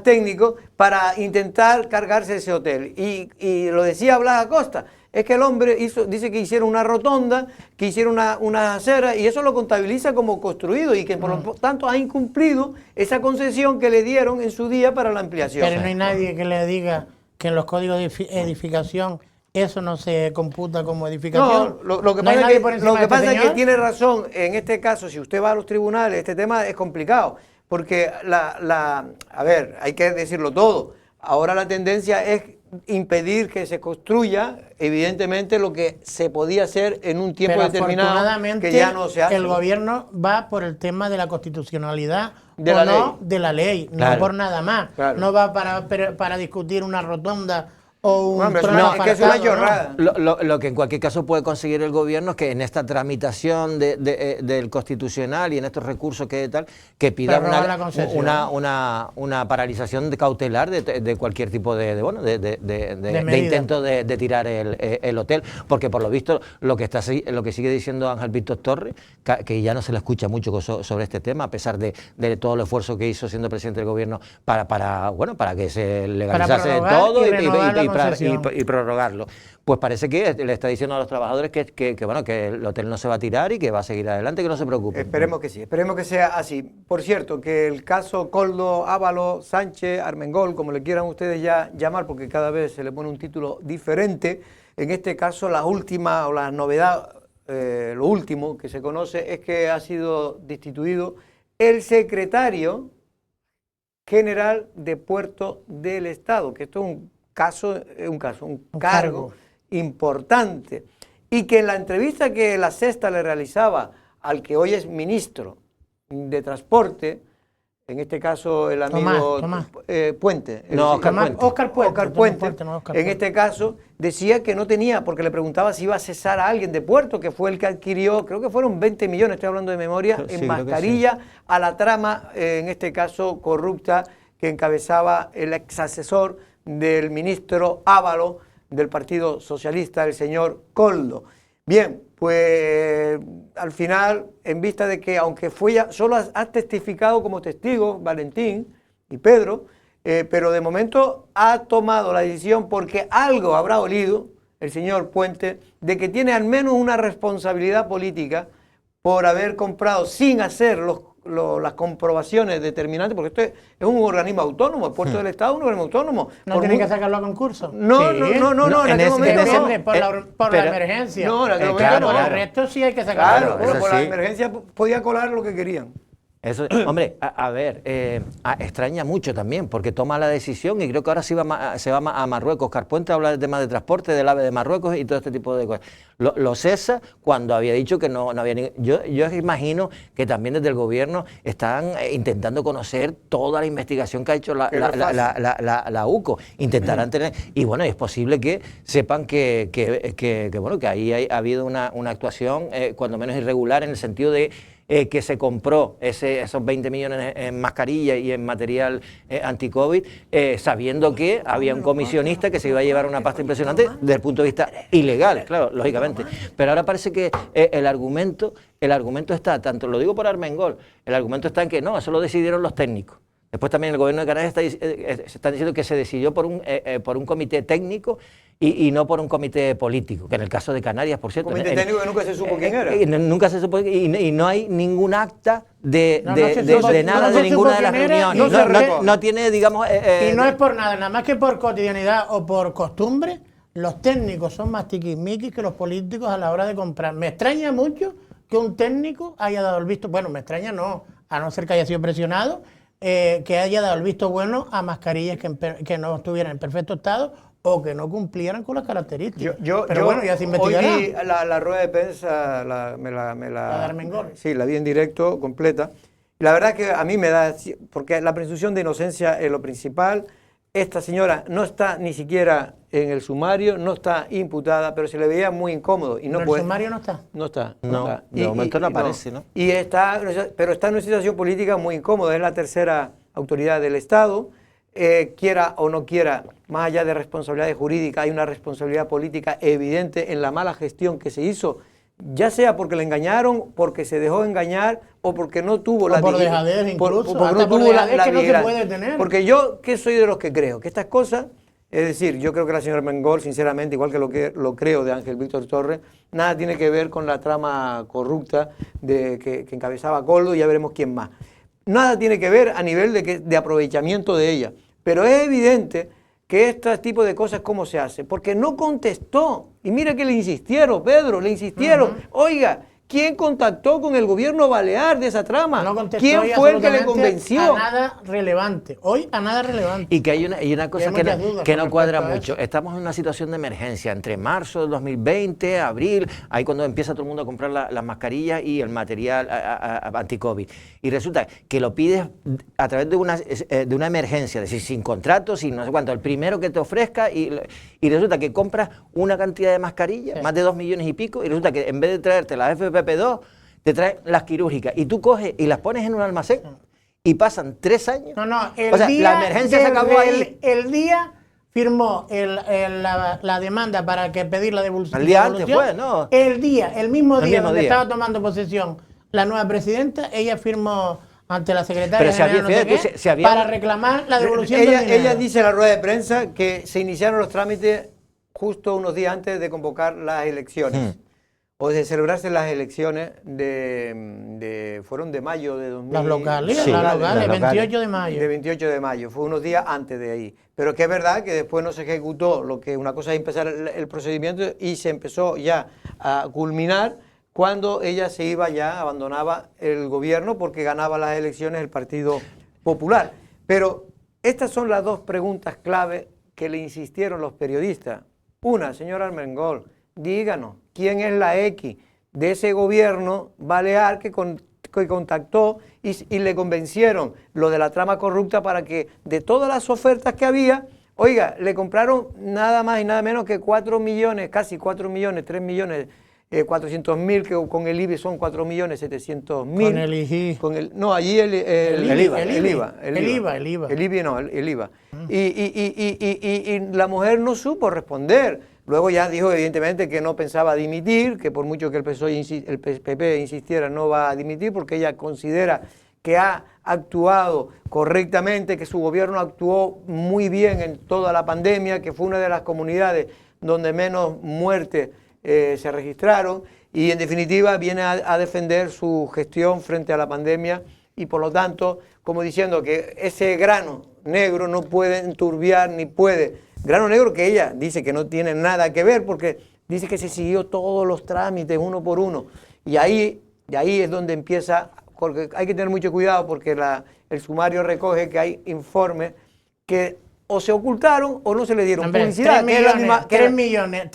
Speaker 1: técnico para intentar cargarse ese hotel. Y lo decía Blas Acosta, es que el hombre dice que hicieron una rotonda, que hicieron una acera, y eso lo contabiliza como construido y que por lo tanto ha incumplido esa concesión que le dieron en su día para la ampliación.
Speaker 2: Pero no hay nadie que le diga que en los códigos de edificación eso no se computa como edificación.
Speaker 1: No, lo que pasa es que tiene razón. En este caso, si usted va a los tribunales, este tema es complicado, porque a ver, hay que decirlo todo. Ahora la tendencia es impedir que se construya, evidentemente, lo que se podía hacer en un tiempo determinado, que ya no se hace.
Speaker 2: El gobierno va por el tema de la constitucionalidad
Speaker 1: de
Speaker 2: la ley,
Speaker 3: claro.
Speaker 2: No por nada más. Claro. No va para discutir una rotonda o un
Speaker 1: es que es una chorrada.
Speaker 3: Lo que en cualquier caso puede conseguir el gobierno es que en esta tramitación del constitucional y en estos recursos que pida una paralización cautelar de cualquier tipo de intento de tirar el hotel, porque por lo visto lo que sigue diciendo Ángel Víctor Torres, que ya no se le escucha mucho sobre este tema, a pesar de todo el esfuerzo que hizo siendo presidente del gobierno para que se legalizase todo y prorrogarlo. Pues parece que le está diciendo a los trabajadores que el hotel no se va a tirar y que va a seguir adelante, que no se preocupen.
Speaker 1: Esperemos que sí, esperemos que sea así. Por cierto, que el caso Koldo, Ábalos, Sánchez, Armengol, como le quieran ustedes ya llamar, porque cada vez se le pone un título diferente, en este caso la última o la novedad, lo último que se conoce es que ha sido destituido el secretario general de Puertos del Estado, que esto es un cargo importante, y que en la entrevista que La Sexta le realizaba al que hoy es ministro de Transporte, en este caso el amigo Puente,
Speaker 2: Óscar Puente,
Speaker 1: en este caso decía que no tenía, porque le preguntaba si iba a cesar a alguien de Puerto, que fue el que adquirió, creo que fueron 20 millones, estoy hablando de memoria, en mascarilla a la trama, en este caso corrupta, que encabezaba el ex asesor del ministro Ábalos del Partido Socialista, el señor Koldo. Bien, pues al final, en vista de que aunque solo ha testificado como testigos Valentín y Pedro, pero de momento ha tomado la decisión, porque algo habrá olido el señor Puente, de que tiene al menos una responsabilidad política por haber comprado sin hacer las comprobaciones determinantes, porque esto es un organismo autónomo, el Puerto del Estado es un organismo autónomo.
Speaker 2: ¿No tienen que sacarlo a concurso?
Speaker 1: No, en aquel momento
Speaker 2: por la emergencia.
Speaker 1: No, en aquel
Speaker 2: momento
Speaker 1: no.
Speaker 2: Por el resto sí hay que sacarlo.
Speaker 1: Claro, por la emergencia podía colar lo que querían.
Speaker 3: Eso, hombre, a ver, extraña mucho también, porque toma la decisión y creo que ahora se va a Marruecos. Óscar Puente habla de temas de transporte, del AVE de Marruecos y todo este tipo de cosas. Lo cesa cuando había dicho que no había ningún... Yo imagino que también desde el gobierno están intentando conocer toda la investigación que ha hecho la UCO. Intentarán tener... Y bueno, es posible que sepan que ahí ha habido una actuación cuando menos irregular, en el sentido de que se compró esos 20 millones en mascarilla y en material anti-COVID, sabiendo que había un comisionista que se iba a llevar una pasta impresionante desde el punto de vista ilegal, claro, lógicamente. Pero ahora parece que el argumento está, tanto lo digo por Armengol, el argumento está en que no, eso lo decidieron los técnicos. Después también el gobierno de Canarias se está diciendo que se decidió por un comité técnico y no por un comité político, que en el caso de Canarias, por cierto...
Speaker 1: Comité técnico que nunca se supo quién era.
Speaker 3: Nunca se supo, y no hay ningún acta de nada de ninguna de las reuniones. No tiene, digamos...
Speaker 2: y no es por nada más que por cotidianidad o por costumbre, los técnicos son más tiquismiquis que los políticos a la hora de comprar. Me extraña mucho que un técnico haya dado el visto, bueno, me extraña no, a no ser que haya sido presionado, que haya dado el visto bueno a mascarillas que no estuvieran en perfecto estado o que no cumplieran con las características. Pero bueno, ya se investigará.
Speaker 1: Hoy vi la rueda de prensa, la
Speaker 2: de Armengol.
Speaker 1: Sí, la vi en directo, completa. La verdad que a mí me da, porque la presunción de inocencia es lo principal. Esta señora no está ni siquiera en el sumario, no está imputada, pero se le veía muy incómodo. Y no
Speaker 2: ¿En el sumario no está?
Speaker 1: No está.
Speaker 3: No,
Speaker 1: está.
Speaker 3: de momento no aparece, ¿no?
Speaker 1: Y está, pero está en una situación política muy incómoda. Es la tercera autoridad del Estado. Quiera o no quiera, más allá de responsabilidades jurídicas, hay una responsabilidad política evidente en la mala gestión que se hizo, ya sea porque le engañaron, porque se dejó engañar o porque no tuvo la
Speaker 2: por dejadez incluso,
Speaker 1: porque no
Speaker 2: hasta por
Speaker 1: tuvo
Speaker 2: dejadez que no se
Speaker 1: vigilancia.
Speaker 2: puede tener.
Speaker 1: Porque yo, que soy de los que creo que estas cosas, es decir, yo creo que la señora Armengol, sinceramente, igual que lo creo de Ángel Víctor Torres, nada tiene que ver con la trama corrupta que encabezaba Coldo, y ya veremos quién más. Nada tiene que ver a nivel de aprovechamiento de ella. Pero es evidente que este tipo de cosas, ¿cómo se hace? Porque no contestó. Y mira que le insistieron, Pedro, le insistieron. Oiga, ¿quién contactó con el gobierno balear de esa trama?
Speaker 2: No contestó.
Speaker 1: ¿Quién fue el que le
Speaker 2: absolutamente
Speaker 1: convenció?
Speaker 2: A nada relevante. Hoy a nada relevante.
Speaker 3: Y que hay una cosa
Speaker 2: hay
Speaker 3: que
Speaker 2: muchas
Speaker 3: no,
Speaker 2: dudas
Speaker 3: que
Speaker 2: con
Speaker 3: no cuadra
Speaker 2: respecto a
Speaker 3: mucho.
Speaker 2: eso.
Speaker 3: Estamos en una situación de emergencia entre marzo de 2020, abril, ahí cuando empieza todo el mundo a comprar las mascarillas y el material anti-COVID. Y resulta que lo pides a través de una emergencia, es decir, sin contrato, sin no sé cuánto, el primero que te ofrezca, y resulta que compras una cantidad de mascarillas, más de 2 millones y pico, y resulta que en vez de traerte las FFP2, te traen las quirúrgicas, y tú coges y las pones en un almacén, y pasan 3 años.
Speaker 2: No,
Speaker 3: o sea, la emergencia se acabó ahí.
Speaker 2: El día firmó la demanda para que pedir la devolución.
Speaker 3: El día antes fue, ¿no?
Speaker 2: El mismo día donde
Speaker 3: día.
Speaker 2: estaba tomando posesión la nueva presidenta, ella firmó ante la secretaria
Speaker 3: Pero si
Speaker 2: general
Speaker 3: había-
Speaker 2: no sé
Speaker 3: fíjate,
Speaker 2: qué,
Speaker 3: si había-
Speaker 2: para reclamar la devolución del dinero.
Speaker 1: Ella dice en la rueda de prensa que se iniciaron los trámites justo unos días antes de convocar las elecciones. O de celebrarse las elecciones fueron de mayo de 2000.
Speaker 2: Las locales,
Speaker 3: Sí,
Speaker 2: las locales,
Speaker 3: las
Speaker 2: 28 de mayo.
Speaker 1: De 28 de mayo, fue unos días antes de ahí. Pero que es verdad que después no se ejecutó, lo que una cosa es empezar el procedimiento y se empezó ya a culminar cuando ella se iba ya, abandonaba el gobierno porque ganaba las elecciones el Partido Popular. Pero estas son las dos preguntas clave que le insistieron los periodistas. Una, señor Armengol, díganos, ¿quién es la X de ese gobierno balear que contactó y le convencieron lo de la trama corrupta para que de todas las ofertas que había, oiga, le compraron nada más y nada menos que 4 millones, casi 4 millones, 3 millones 400.000, que con el IBI son 4.700.000.
Speaker 2: Con el IGI.
Speaker 1: No, allí el IVA.
Speaker 2: El IVA.
Speaker 1: El IVA. Y la mujer no supo responder. Luego ya dijo evidentemente que no pensaba dimitir, que por mucho que el PP insistiera no va a dimitir porque ella considera que ha actuado correctamente, que su gobierno actuó muy bien en toda la pandemia, que fue una de las comunidades donde menos muertes se registraron, y en definitiva viene a defender su gestión frente a la pandemia, y por lo tanto, como diciendo que ese grano negro no puede enturbiar ni puede, grano negro que ella dice que no tiene nada que ver porque dice que se siguió todos los trámites uno por uno, y ahí es donde empieza, porque hay que tener mucho cuidado porque el sumario recoge que hay informes que o se ocultaron o no se le dieron publicidad.
Speaker 2: 3 millones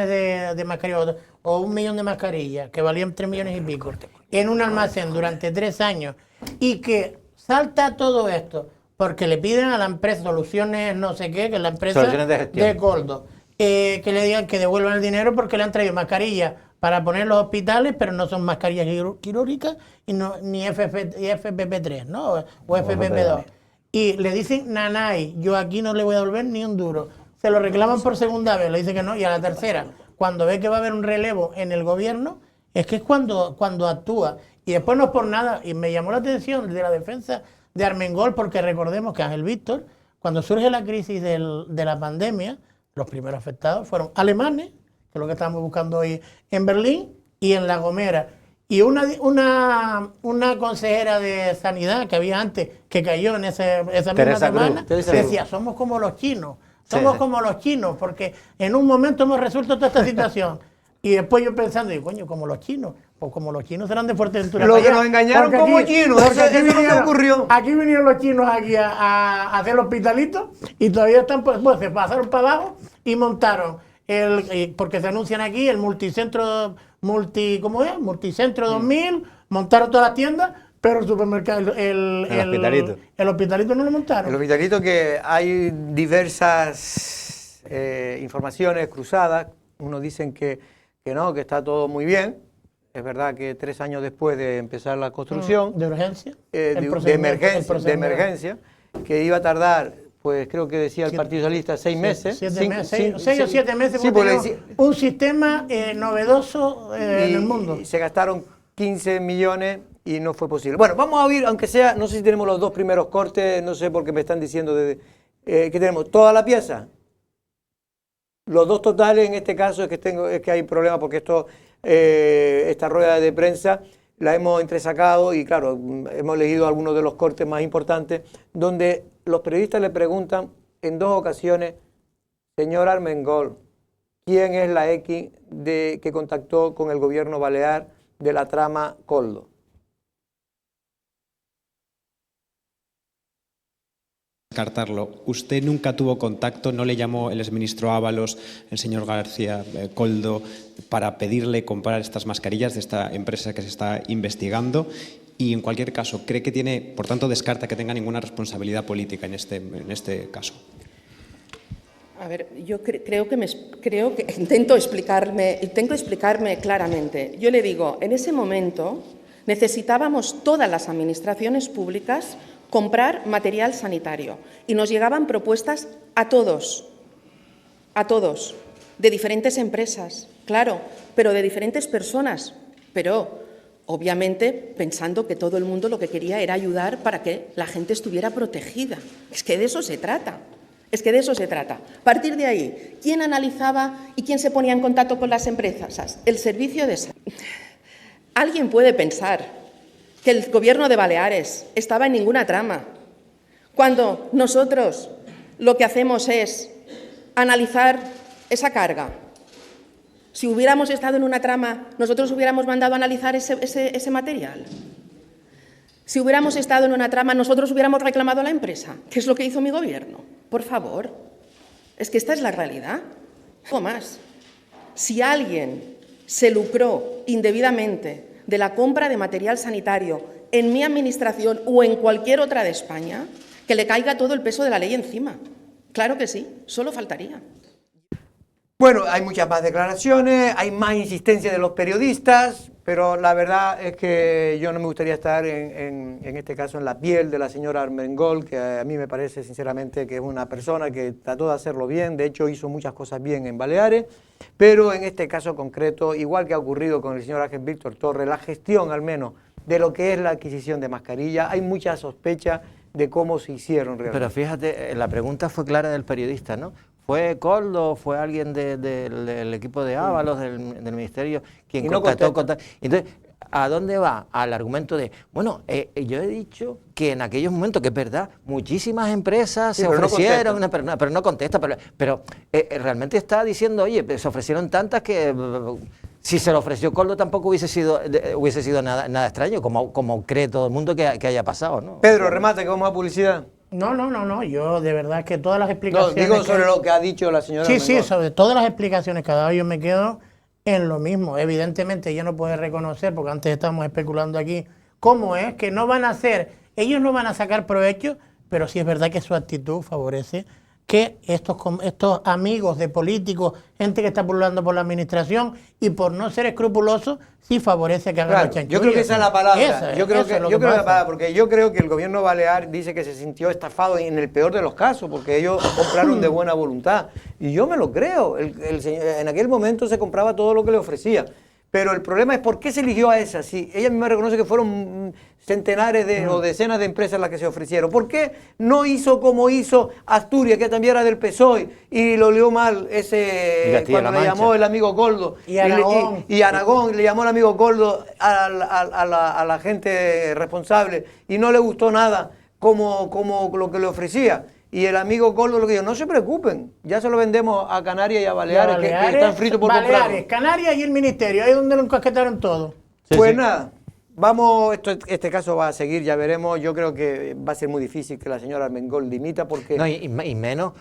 Speaker 2: de mascarillas o 1 millón de mascarillas que valían 3 millones y pico en un almacén durante 3 años, y que salta todo esto porque le piden a la empresa Soluciones no sé qué, que es la empresa de Coldo, que le digan que devuelvan el dinero porque le han traído mascarillas para poner en los hospitales, pero no son mascarillas quirúrgicas y ni FFP3, ¿no? O FFP2. Y le dicen, nanay, yo aquí no le voy a devolver ni un duro. Se lo reclaman por segunda vez, le dice que no, y a la tercera, cuando ve que va a haber un relevo en el gobierno, es que es cuando actúa. Y después no es por nada, y me llamó la atención de la defensa de Armengol, porque recordemos que Ángel Víctor, cuando surge la crisis de la pandemia, los primeros afectados fueron alemanes, que es lo que estamos buscando hoy en Berlín y en La Gomera. Y una consejera de sanidad que había antes, que cayó en esa misma semana, decía, somos como los chinos. Somos
Speaker 3: sí.
Speaker 2: como los chinos, porque en un momento hemos resuelto toda esta situación. Y después yo pensando, digo, coño, como los chinos. Pues como los chinos serán de Fuerteventura.
Speaker 1: Lo que nos engañaron
Speaker 2: Porque
Speaker 1: como
Speaker 2: aquí-
Speaker 1: chinos,
Speaker 2: porque
Speaker 1: eso
Speaker 2: aquí
Speaker 1: es lo que
Speaker 2: vinieron-
Speaker 1: ocurrió.
Speaker 2: Aquí vinieron los chinos aquí a hacer hospitalitos y todavía están, pues se pasaron para abajo y montaron, porque se anuncian aquí, el multicentro, ¿cómo es? Multicentro 2000, montaron todas las tiendas, pero el supermercado,
Speaker 3: El hospitalito.
Speaker 2: el hospitalito no lo montaron.
Speaker 1: El hospitalito, que hay diversas informaciones cruzadas. Unos dicen que no, que está todo muy bien. Es verdad que 3 años después de empezar la construcción,
Speaker 2: ¿De urgencia?
Speaker 1: de emergencia, que iba a tardar, pues creo que decía el Partido Socialista, 6 meses.
Speaker 2: 6 o 7 meses,
Speaker 1: Sí,
Speaker 2: porque
Speaker 1: porque
Speaker 2: tenemos un sistema novedoso en el mundo.
Speaker 1: y se gastaron 15 millones y no fue posible. Bueno, vamos a oír, aunque sea, no sé si tenemos los 2 primeros cortes, no sé por qué me están diciendo que tenemos toda la pieza. Los 2 totales en este caso es que hay problema porque esta rueda de prensa la hemos entresacado y claro, hemos leído algunos de los cortes más importantes donde los periodistas le preguntan en 2 ocasiones, señor Armengol, ¿quién es la X que contactó con el gobierno balear de la trama Koldo?
Speaker 7: Descartarlo. ¿Usted nunca tuvo contacto, no le llamó el exministro Ábalos, el señor García Koldo, para pedirle comprar estas mascarillas de esta empresa que se está investigando? Y en cualquier caso, ¿cree que tiene, por tanto, descarta que tenga ninguna responsabilidad política en este caso?
Speaker 8: A ver, yo creo que intento explicarme claramente. Yo le digo, en ese momento necesitábamos todas las administraciones públicas comprar material sanitario y nos llegaban propuestas a todos, de diferentes empresas, claro, pero de diferentes personas, pero obviamente pensando que todo el mundo lo que quería era ayudar para que la gente estuviera protegida. Es que de eso se trata. A partir de ahí, ¿quién analizaba y quién se ponía en contacto con las empresas? El servicio de salud. ¿Alguien puede pensar que el gobierno de Baleares estaba en ninguna trama, cuando nosotros lo que hacemos es analizar esa carga? Si hubiéramos estado en una trama, nosotros hubiéramos mandado a analizar ese material. Si hubiéramos estado en una trama, nosotros hubiéramos reclamado a la empresa. ¿Qué es lo que hizo mi gobierno? Por favor, es que esta es la realidad. O más, si alguien se lucró indebidamente de la compra de material sanitario en mi administración o en cualquier otra de España, que le caiga todo el peso de la ley encima. Claro que sí, solo faltaría.
Speaker 1: Bueno, hay muchas más declaraciones, hay más insistencia de los periodistas, pero la verdad es que yo no me gustaría estar en este caso en la piel de la señora Armengol, que a mí me parece sinceramente que es una persona que trató de hacerlo bien, de hecho hizo muchas cosas bien en Baleares, pero en este caso concreto, igual que ha ocurrido con el señor Ángel Víctor Torres, la gestión al menos de lo que es la adquisición de mascarillas, hay mucha sospecha de cómo se hicieron realmente.
Speaker 3: Pero fíjate, la pregunta fue clara del periodista, ¿no? ¿Fue Koldo, fue alguien del equipo de Ábalos, del ministerio, quien contactó? Entonces, ¿a dónde va? Al argumento de, bueno, yo he dicho que en aquellos momentos, que es verdad, muchísimas empresas se ofrecieron, pero no contesta, pero realmente está diciendo, oye, se ofrecieron tantas que si se lo ofreció Koldo tampoco hubiese sido nada extraño, como cree todo el mundo que haya pasado, ¿no?
Speaker 1: Pedro, remate que vamos a publicidad.
Speaker 2: No, yo de verdad que todas las explicaciones...
Speaker 1: No, digo sobre lo que ha dicho la señora
Speaker 2: Sí,
Speaker 1: Armengol.
Speaker 2: sobre todas las explicaciones que ha dado yo me quedo en lo mismo. Evidentemente ella no puede reconocer, porque antes estábamos especulando aquí, cómo es que no van a hacer, ellos no van a sacar provecho, pero sí es verdad que su actitud favorece que estos amigos de políticos, gente que está pululando por la administración y por no ser escrupulosos, sí favorece que hagan
Speaker 1: Claro,
Speaker 2: los chanchullos.
Speaker 1: yo creo que esa es la palabra. Yo creo que
Speaker 2: pasa.
Speaker 1: la palabra, porque yo creo que el gobierno balear dice que se sintió estafado en el peor de los casos, porque ellos compraron de buena voluntad. Y yo me lo creo. En aquel momento se compraba todo lo que le ofrecía. Pero el problema es por qué se eligió a esa. Si ella misma reconoce que fueron centenares o decenas de empresas las que se ofrecieron. ¿Por qué no hizo como hizo Asturias, que también era del PSOE, y lo lió mal cuando le llamó el amigo Koldo?
Speaker 2: Y Aragón.
Speaker 1: Y Aragón le llamó el amigo Koldo a la gente responsable y no le gustó nada como lo que le ofrecía. Y el amigo Coldo lo que dijo, no se preocupen, ya se lo vendemos a Canarias y a Baleares, que están fritos por
Speaker 2: Baleares, Canarias y el Ministerio, ahí es donde lo encasquetaron todo.
Speaker 1: Pues nada, vamos, este caso va a seguir, ya veremos. Yo creo que va a ser muy difícil que la señora Armengol dimita porque...
Speaker 3: No, y menos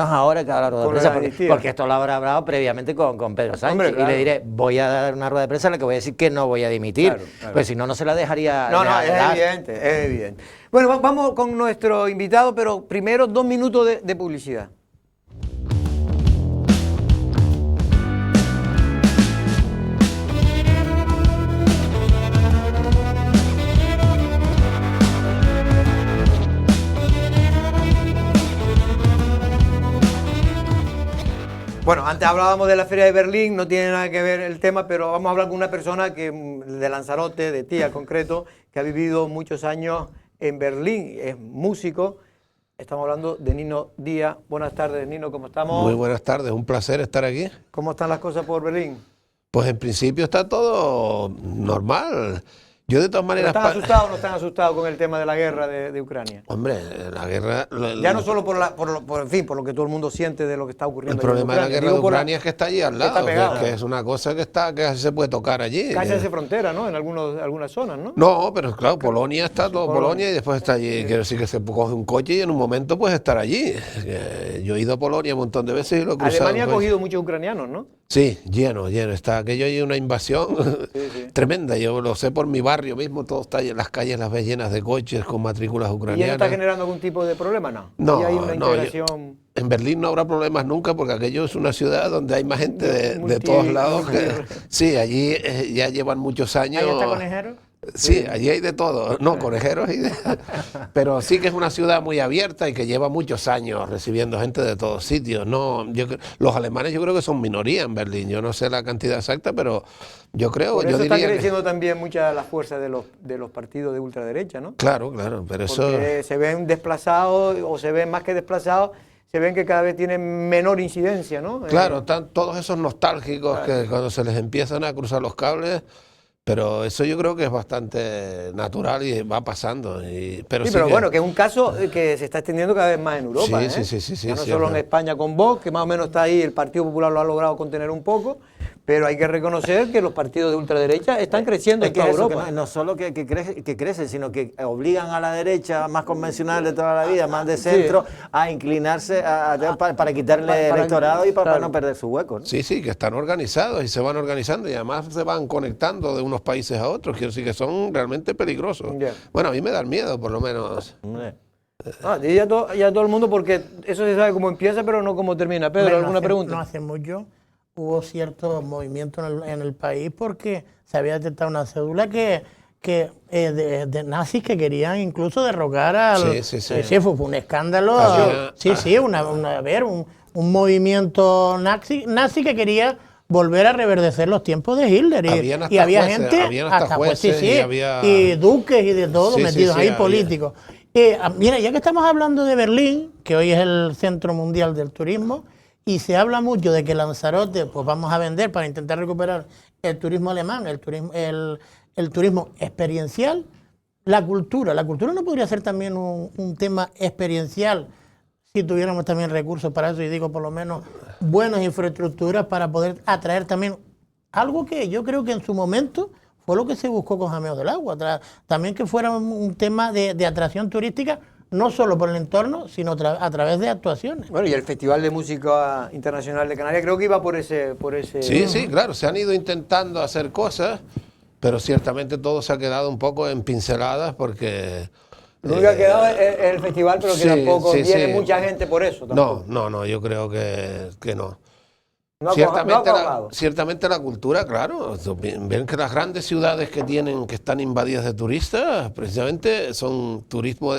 Speaker 3: ahora que habrá rueda de prensa, porque esto lo habrá hablado previamente con Pedro Sánchez. Hombre, claro. Y le diré, voy a dar una rueda de prensa en la que voy a decir que no voy a dimitir, pues si no, no se la dejaría.
Speaker 1: No, es evidente, es evidente. Bueno, vamos con nuestro invitado, pero primero 2 minutos de publicidad. Bueno, antes hablábamos de la Feria de Berlín, no tiene nada que ver el tema, pero vamos a hablar con una persona de Lanzarote, de Tía en concreto, que ha vivido muchos años en Berlín, es músico. Estamos hablando de Nino Díaz. Buenas tardes, Nino, ¿cómo estamos?
Speaker 9: Muy buenas tardes, un placer estar aquí.
Speaker 1: ¿Cómo están las cosas por Berlín?
Speaker 9: Pues en principio está todo normal. Yo de todas maneras...
Speaker 1: ¿Están asustados o no están asustados con el tema de la guerra de Ucrania?
Speaker 9: Hombre, la guerra...
Speaker 1: Ya no solo por lo que todo el mundo siente de lo que está ocurriendo.
Speaker 9: El problema de la guerra de Ucrania es que está allí al lado, que es una cosa que se puede tocar allí.
Speaker 1: Casi hace frontera, ¿no? En algunas zonas, ¿no?
Speaker 9: No, pero claro, Polonia está todo, Polonia y después está allí. Quiero decir que se coge un coche y en un momento puede estar allí. Yo he ido a Polonia un montón de veces y lo he cruzado.
Speaker 1: Alemania ha cogido muchos ucranianos, ¿no?
Speaker 9: Sí, lleno. Está aquello hay una invasión tremenda. Yo lo sé por mi barrio mismo, todo está en las calles, las ves llenas de coches con matrículas ucranianas.
Speaker 1: ¿Y eso está generando algún tipo de problema, no?
Speaker 9: No,
Speaker 1: ¿Y hay una integración?
Speaker 9: En Berlín no habrá problemas nunca porque aquello es una ciudad donde hay más gente de todos lados. Sí, allí ya llevan muchos años.
Speaker 2: ¿Ahí está Conejero?
Speaker 9: Sí, allí hay de todo, no conejeros, pero sí que es una ciudad muy abierta y que lleva muchos años recibiendo gente de todos sitios. No, los alemanes yo creo que son minoría en Berlín, yo no sé la cantidad exacta, pero yo creo...
Speaker 1: Por eso están creciendo también muchas las fuerzas de los partidos de ultraderecha, ¿no?
Speaker 9: Claro, pero eso...
Speaker 1: Porque se ven desplazados, o se ven más que desplazados, se ven que cada vez tienen menor incidencia, ¿no?
Speaker 9: Claro, están todos esos nostálgicos que cuando se les empiezan a cruzar los cables... Pero eso yo creo que es bastante natural y va pasando. Pero
Speaker 1: bueno, que es un caso que se está extendiendo cada vez más en Europa.
Speaker 9: Sí.
Speaker 1: Ya no solo en España con Vox, que más o menos está ahí, el Partido Popular lo ha logrado contener un poco, pero hay que reconocer que los partidos de ultraderecha están creciendo en toda Europa.
Speaker 3: No solo que crecen, sino que obligan a la derecha más convencional de toda la vida, más de centro, a inclinarse para quitarle electorado y para no perder su hueco, ¿no?
Speaker 9: Sí, que están organizados y se van organizando y además se van conectando de unos países a otros, quiero decir que son realmente peligrosos. Bueno, a mí me dan miedo, por lo menos.
Speaker 1: Ya todo el mundo, porque eso se sabe cómo empieza, pero no cómo termina. Pedro, ¿alguna pregunta?
Speaker 2: No hace mucho hubo cierto movimiento en el país porque se había detectado una cédula de nazis que querían incluso derrocar al... Sí, fue un escándalo. Un movimiento nazi que quería volver a reverdecer los tiempos de Hitler. Y había gente, hasta jueces, y duques y de todo metidos ahí, políticos. Mira, ya que estamos hablando de Berlín, que hoy es el centro mundial del turismo, y se habla mucho de que Lanzarote, pues vamos a vender para intentar recuperar el turismo alemán, el turismo experiencial, la cultura. La cultura no podría ser también un tema experiencial si tuviéramos también recursos para eso, y digo por lo menos buenas infraestructuras para poder atraer también algo que yo creo que en su momento fue lo que se buscó con Jameos del Agua, también que fuera un tema de atracción turística, no solo por el entorno, sino a través de actuaciones.
Speaker 1: Bueno, y el Festival de Música Internacional de Canarias creo que iba por ese...
Speaker 9: Sí, claro, se han ido intentando hacer cosas, pero ciertamente todo se ha quedado un poco en pinceladas porque...
Speaker 1: Lo único que ha quedado es el festival, pero que tampoco viene mucha gente por eso. Tampoco.
Speaker 9: No, yo creo que no.
Speaker 1: Ciertamente
Speaker 9: la cultura, claro. Ven que las grandes ciudades que están invadidas de turistas, precisamente son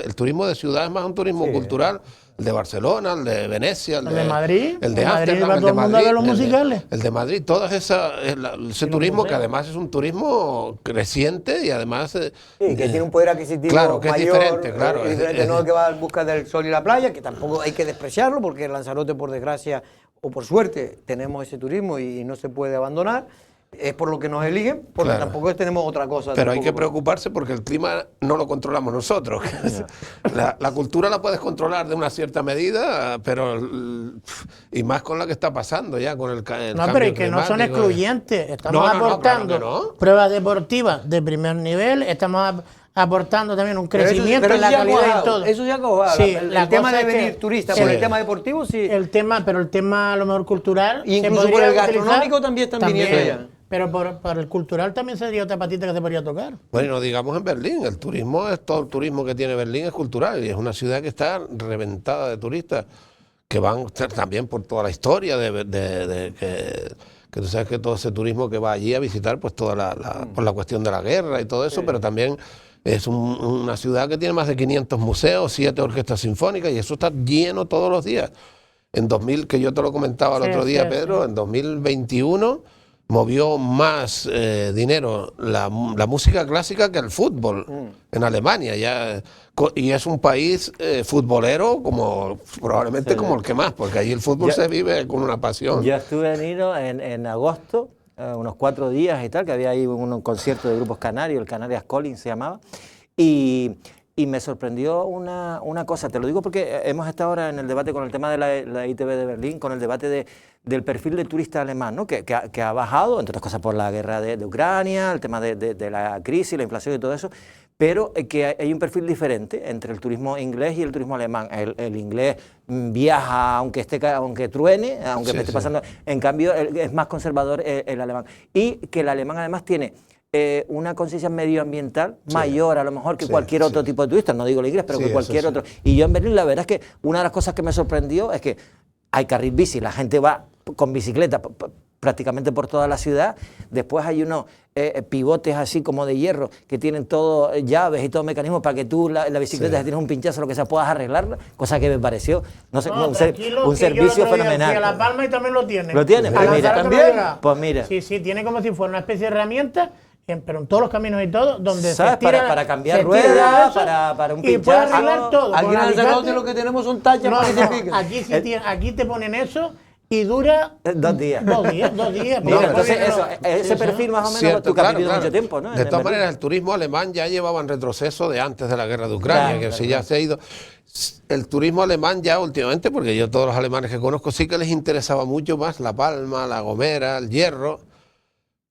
Speaker 9: el turismo de ciudad es más un turismo cultural. El de Barcelona, el de Venecia, el de
Speaker 2: Madrid,
Speaker 9: el de Ámsterdam, el de Madrid,
Speaker 2: los musicales.
Speaker 9: El de Madrid, ese turismo que además es un turismo creciente y además...
Speaker 1: que tiene un poder adquisitivo
Speaker 9: claro, que
Speaker 1: mayor,
Speaker 9: es diferente, claro.
Speaker 1: No que va en busca del sol y la playa, que tampoco hay que despreciarlo, porque en Lanzarote, por desgracia o por suerte, tenemos ese turismo y no se puede abandonar. es por lo que nos eligen, porque
Speaker 9: Claro.
Speaker 1: tampoco tenemos otra cosa.
Speaker 9: Pero hay
Speaker 1: tampoco.
Speaker 9: que preocuparse porque el clima no lo controlamos nosotros. La cultura la puedes controlar de una cierta medida, pero y más con la que está pasando ya, con el
Speaker 2: No,
Speaker 9: cambio
Speaker 2: pero es que no son
Speaker 9: climático.
Speaker 2: excluyentes. Estamos
Speaker 9: No, no, no,
Speaker 2: aportando
Speaker 9: claro que no.
Speaker 2: pruebas deportivas de primer nivel, estamos aportando también un
Speaker 1: Pero eso-
Speaker 2: crecimiento
Speaker 1: pero
Speaker 2: en la
Speaker 1: eso ya ha
Speaker 2: calidad y
Speaker 1: cojado,
Speaker 2: todo.
Speaker 1: eso ya ha cojado.
Speaker 2: Sí,
Speaker 1: el
Speaker 2: la
Speaker 1: tema
Speaker 2: cosa
Speaker 1: de
Speaker 2: es que
Speaker 1: venir turista
Speaker 9: Sí.
Speaker 1: por el tema deportivo, sí.
Speaker 2: Pero el tema a lo mejor cultural. se
Speaker 1: Incluso por
Speaker 2: podría
Speaker 1: el
Speaker 2: utilizar
Speaker 1: gastronómico también están viniendo ya.
Speaker 2: Pero por el cultural también sería otra patita que se podría tocar.
Speaker 9: Bueno, y no digamos en Berlín, el turismo es todo el turismo que tiene Berlín es cultural y es una ciudad que está reventada de turistas que van también por toda la historia que tú sabes que todo ese turismo que va allí a visitar, pues toda por la cuestión de la guerra y todo eso, pero también es una ciudad que tiene más de 500 museos, 7 orquestas sinfónicas y eso está lleno todos los días. En 2000, que yo te lo comentaba el
Speaker 2: Sí,
Speaker 9: otro día,
Speaker 2: sí,
Speaker 9: Pedro, en 2021 movió más dinero la música clásica que el fútbol en Alemania. Y es un país futbolero como probablemente como el que más, porque ahí el fútbol se vive con una pasión.
Speaker 3: Yo estuve en agosto, unos 4 días y tal, que había ahí un concierto de grupos canarios, el Canarias Calling se llamaba, y me sorprendió una cosa, te lo digo porque hemos estado ahora en el debate con el tema de la ITV de Berlín, con el debate del perfil de turista alemán, ¿no? que ha bajado, entre otras cosas por la guerra de Ucrania, el tema de la crisis, la inflación y todo eso, pero que hay un perfil diferente entre el turismo inglés y el turismo alemán. El inglés viaja aunque truene, aunque
Speaker 9: Sí,
Speaker 3: me esté
Speaker 9: sí.
Speaker 3: pasando, en cambio es más conservador el alemán. Y que el alemán además tiene una conciencia medioambiental mayor a lo mejor que cualquier otro tipo de turista, no digo el inglés, pero
Speaker 9: Sí,
Speaker 3: que
Speaker 9: eso
Speaker 3: cualquier
Speaker 9: sí.
Speaker 3: otro. Y yo en Berlín la verdad es que una de las cosas que me sorprendió es que hay carril bici, la gente va con bicicleta prácticamente por toda la ciudad, después hay unos pivotes así como de hierro que tienen todo llaves y todo mecanismos para que tú la bicicleta si tienes un pinchazo lo que sea puedas arreglarla, cosa que me pareció, no sé,
Speaker 2: No,
Speaker 3: un
Speaker 2: tranquilo, que yo
Speaker 3: servicio
Speaker 2: el otro día fui
Speaker 3: fenomenal.
Speaker 2: a La Palma y también lo tiene.
Speaker 3: ¿Lo tiene?
Speaker 2: A
Speaker 3: Pues mira,
Speaker 2: Lanzarote
Speaker 3: ¿también?
Speaker 2: no llega.
Speaker 3: Pues mira.
Speaker 2: Sí, tiene como si fuera una especie de herramienta, pero en todos los caminos y todo, donde
Speaker 3: ¿Sabes?
Speaker 2: se tira,
Speaker 3: Para cambiar
Speaker 2: se tira
Speaker 3: ruedas,
Speaker 2: eso
Speaker 3: para un
Speaker 2: y puedes
Speaker 3: pinchazo.
Speaker 2: arreglar todo.
Speaker 1: Aquí
Speaker 2: con
Speaker 1: en
Speaker 2: alicate.
Speaker 1: Lanzarote lo que tenemos son tachas
Speaker 2: No,
Speaker 1: para que
Speaker 2: no,
Speaker 1: te piquen.
Speaker 2: aquí, aquí te ponen eso y dura
Speaker 3: 2 días.
Speaker 2: 2 días, 2 días.
Speaker 3: No,
Speaker 2: porque
Speaker 3: entonces
Speaker 2: después
Speaker 3: eso,
Speaker 2: viene
Speaker 3: ese perfil más o menos,
Speaker 9: Cierto,
Speaker 3: tú que has
Speaker 9: claro,
Speaker 3: vivido
Speaker 9: claro.
Speaker 3: mucho tiempo, ¿no?
Speaker 9: De
Speaker 3: En
Speaker 9: todas
Speaker 3: Berlín.
Speaker 9: maneras, el turismo alemán ya llevaba en retroceso de antes de la guerra de Ucrania,
Speaker 3: Claro,
Speaker 9: que
Speaker 3: claro,
Speaker 9: sí ya se ha ido. El turismo alemán ya últimamente, porque yo todos los alemanes que conozco sí que les interesaba mucho más La Palma, La Gomera, el Hierro,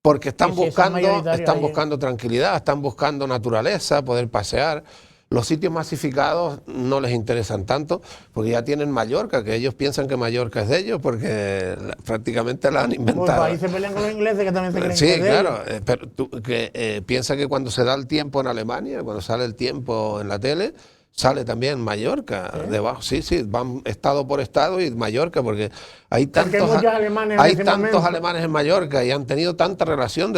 Speaker 9: porque
Speaker 2: Sí, sí, son mayoritarios
Speaker 9: están
Speaker 2: ahí,
Speaker 9: buscando tranquilidad, están buscando naturaleza, poder pasear. Los sitios masificados no les interesan tanto, porque ya tienen Mallorca, que ellos piensan que Mallorca es de ellos, porque prácticamente la han
Speaker 2: Pues
Speaker 9: inventado.
Speaker 2: ahí se pelean con los ingleses que también se creen que
Speaker 9: Sí,
Speaker 2: es de
Speaker 9: claro,
Speaker 2: ellos.
Speaker 9: pero tú, piensa que cuando se da el tiempo en Alemania, cuando sale el tiempo en la tele, sale también Mallorca, debajo, sí, van estado por estado y Mallorca, porque hay
Speaker 2: Porque hay
Speaker 9: tantos,
Speaker 2: muchos alemanes en
Speaker 9: hay
Speaker 2: ese
Speaker 9: tantos
Speaker 2: momento.
Speaker 9: alemanes en Mallorca y han tenido tanta relación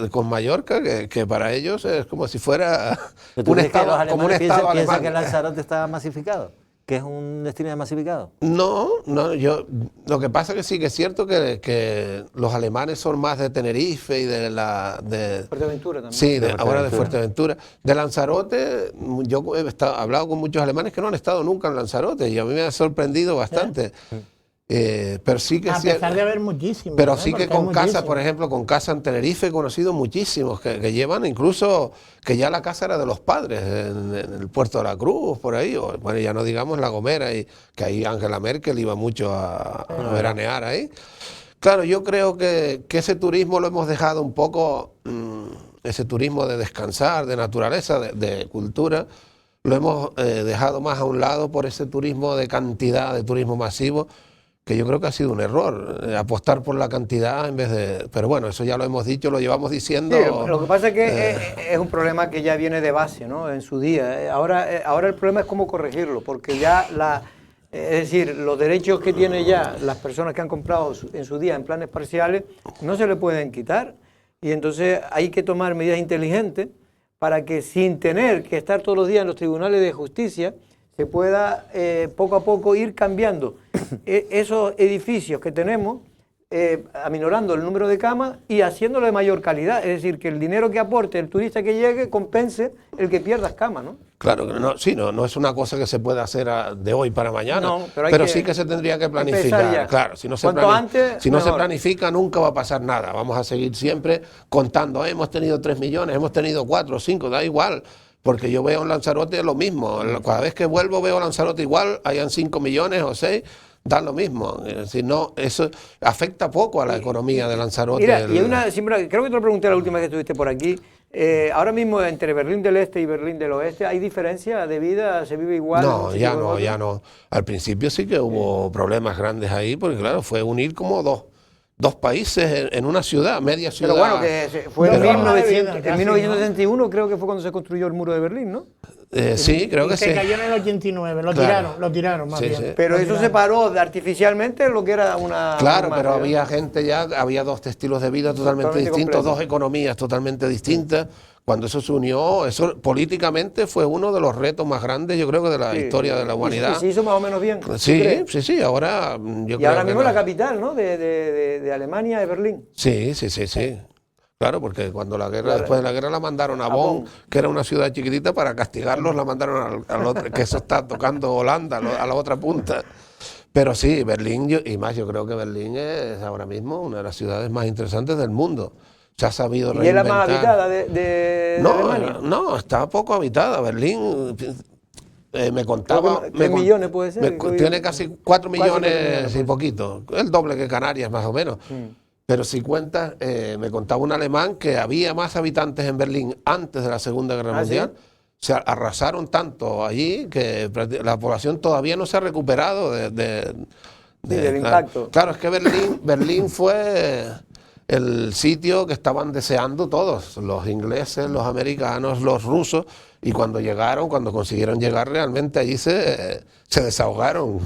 Speaker 9: con Mallorca que para ellos es como si fuera
Speaker 3: ¿Pero tú
Speaker 9: un
Speaker 3: crees que los
Speaker 9: estado, como un
Speaker 3: alemanes
Speaker 9: estado
Speaker 3: piensan
Speaker 9: alemán.
Speaker 3: que Lanzarote está masificado? ¿Que es un destino masificado?
Speaker 9: No, lo que pasa que sí que es cierto que los alemanes son más de Tenerife y de
Speaker 1: Fuerteventura también.
Speaker 9: Sí,
Speaker 3: De
Speaker 9: ahora de
Speaker 3: Fuerteventura.
Speaker 9: Fuerteventura. De Lanzarote, yo he hablado con muchos alemanes que no han estado nunca en Lanzarote y a mí me ha sorprendido bastante. Pero sí que
Speaker 2: A
Speaker 9: sí,
Speaker 2: pesar de haber muchísimos.
Speaker 9: pero
Speaker 2: ¿eh?
Speaker 9: sí que
Speaker 2: Porque hay
Speaker 9: con casa,
Speaker 2: muchísimos.
Speaker 9: por ejemplo, con casa en Tenerife he conocido muchísimos que llevan incluso que ya la casa era de los padres en el Puerto de la Cruz, por ahí, o bueno, ya no digamos La Gomera, y que ahí Angela Merkel iba mucho a veranear ahí. Claro, yo creo que ese turismo lo hemos dejado un poco, ese turismo de descansar, de naturaleza, de cultura, lo hemos dejado más a un lado por ese turismo de cantidad, de turismo masivo, que yo creo que ha sido un error, apostar por la cantidad en vez de... Pero bueno, eso ya lo hemos dicho, lo llevamos diciendo...
Speaker 1: Sí, lo que pasa es que es un problema que ya viene de base, ¿no? En su día. Ahora el problema es cómo corregirlo, porque ya es decir, los derechos que tienen ya las personas que han comprado en su día en planes parciales no se le pueden quitar. Y entonces hay que tomar medidas inteligentes para que sin tener que estar todos los días en los tribunales de justicia se pueda poco a poco ir cambiando esos edificios que tenemos, aminorando el número de camas y haciéndolo de mayor calidad. Es decir, que el dinero que aporte el turista que llegue compense el que pierdas camas, ¿no?
Speaker 9: Claro, no es una cosa que se pueda hacer de hoy para mañana,
Speaker 1: No, pero
Speaker 9: sí que se tendría que planificar.
Speaker 1: ya.
Speaker 9: Claro, si no se planifica nunca va a pasar nada. Vamos a seguir siempre contando, hemos tenido 3 millones, hemos tenido 4 o 5, da igual. Porque yo veo en Lanzarote lo mismo. Cada vez que vuelvo veo Lanzarote igual, hayan 5 millones o 6, da lo mismo. Es decir, no, eso afecta poco a la economía de Lanzarote.
Speaker 1: Mira, y siempre, creo que te lo pregunté la última vez que estuviste por aquí. Ahora mismo entre Berlín del Este y Berlín del Oeste, ¿hay diferencia de vida? ¿Se vive igual?
Speaker 9: No, ya no. Al principio sí que hubo problemas grandes ahí, porque claro, fue unir como dos países en una ciudad, media ciudad.
Speaker 1: Pero bueno, que fue en 1961, creo que fue cuando se construyó el muro de Berlín, ¿no?
Speaker 9: Sí, creo que sí.
Speaker 2: Se cayó en el 89, lo tiraron más bien.
Speaker 9: Sí.
Speaker 1: Pero eso se paró artificialmente lo que era una...
Speaker 9: Claro, pero había gente ya, había 2 estilos de vida totalmente distintos,
Speaker 1: completo.
Speaker 9: 2 economías totalmente distintas. Cuando eso se unió, eso políticamente fue uno de los retos más grandes, yo creo que de la historia de la humanidad.
Speaker 1: ¿Y se hizo más o menos bien?
Speaker 9: Sí, ahora yo creo
Speaker 1: ahora mismo
Speaker 9: que
Speaker 1: la capital, ¿no? De Alemania, de Berlín.
Speaker 9: Sí. Claro, porque cuando después de la guerra la mandaron a Bonn, que era una ciudad chiquitita, para castigarlos la mandaron al otro, que eso está tocando Holanda, a la otra punta. Pero sí, Berlín, yo creo que Berlín es ahora mismo una de las ciudades más interesantes del mundo. Se ha sabido reinventar.
Speaker 1: ¿Y es la más habitada de Alemania?
Speaker 9: No, está poco habitada. Berlín, me contaba...
Speaker 1: 3 millones puede ser.
Speaker 9: Tiene casi 4 millones y poquito. El doble que Canarias, más o menos. Pero si cuentas, me contaba un alemán que había más habitantes en Berlín antes de la Segunda Guerra Mundial.
Speaker 1: ¿Sí?
Speaker 9: Se arrasaron tanto allí que la población todavía no se ha recuperado del
Speaker 1: impacto.
Speaker 9: Claro, es que Berlín fue el sitio que estaban deseando todos, los ingleses, los americanos, los rusos, y cuando consiguieron llegar realmente allí se desahogaron.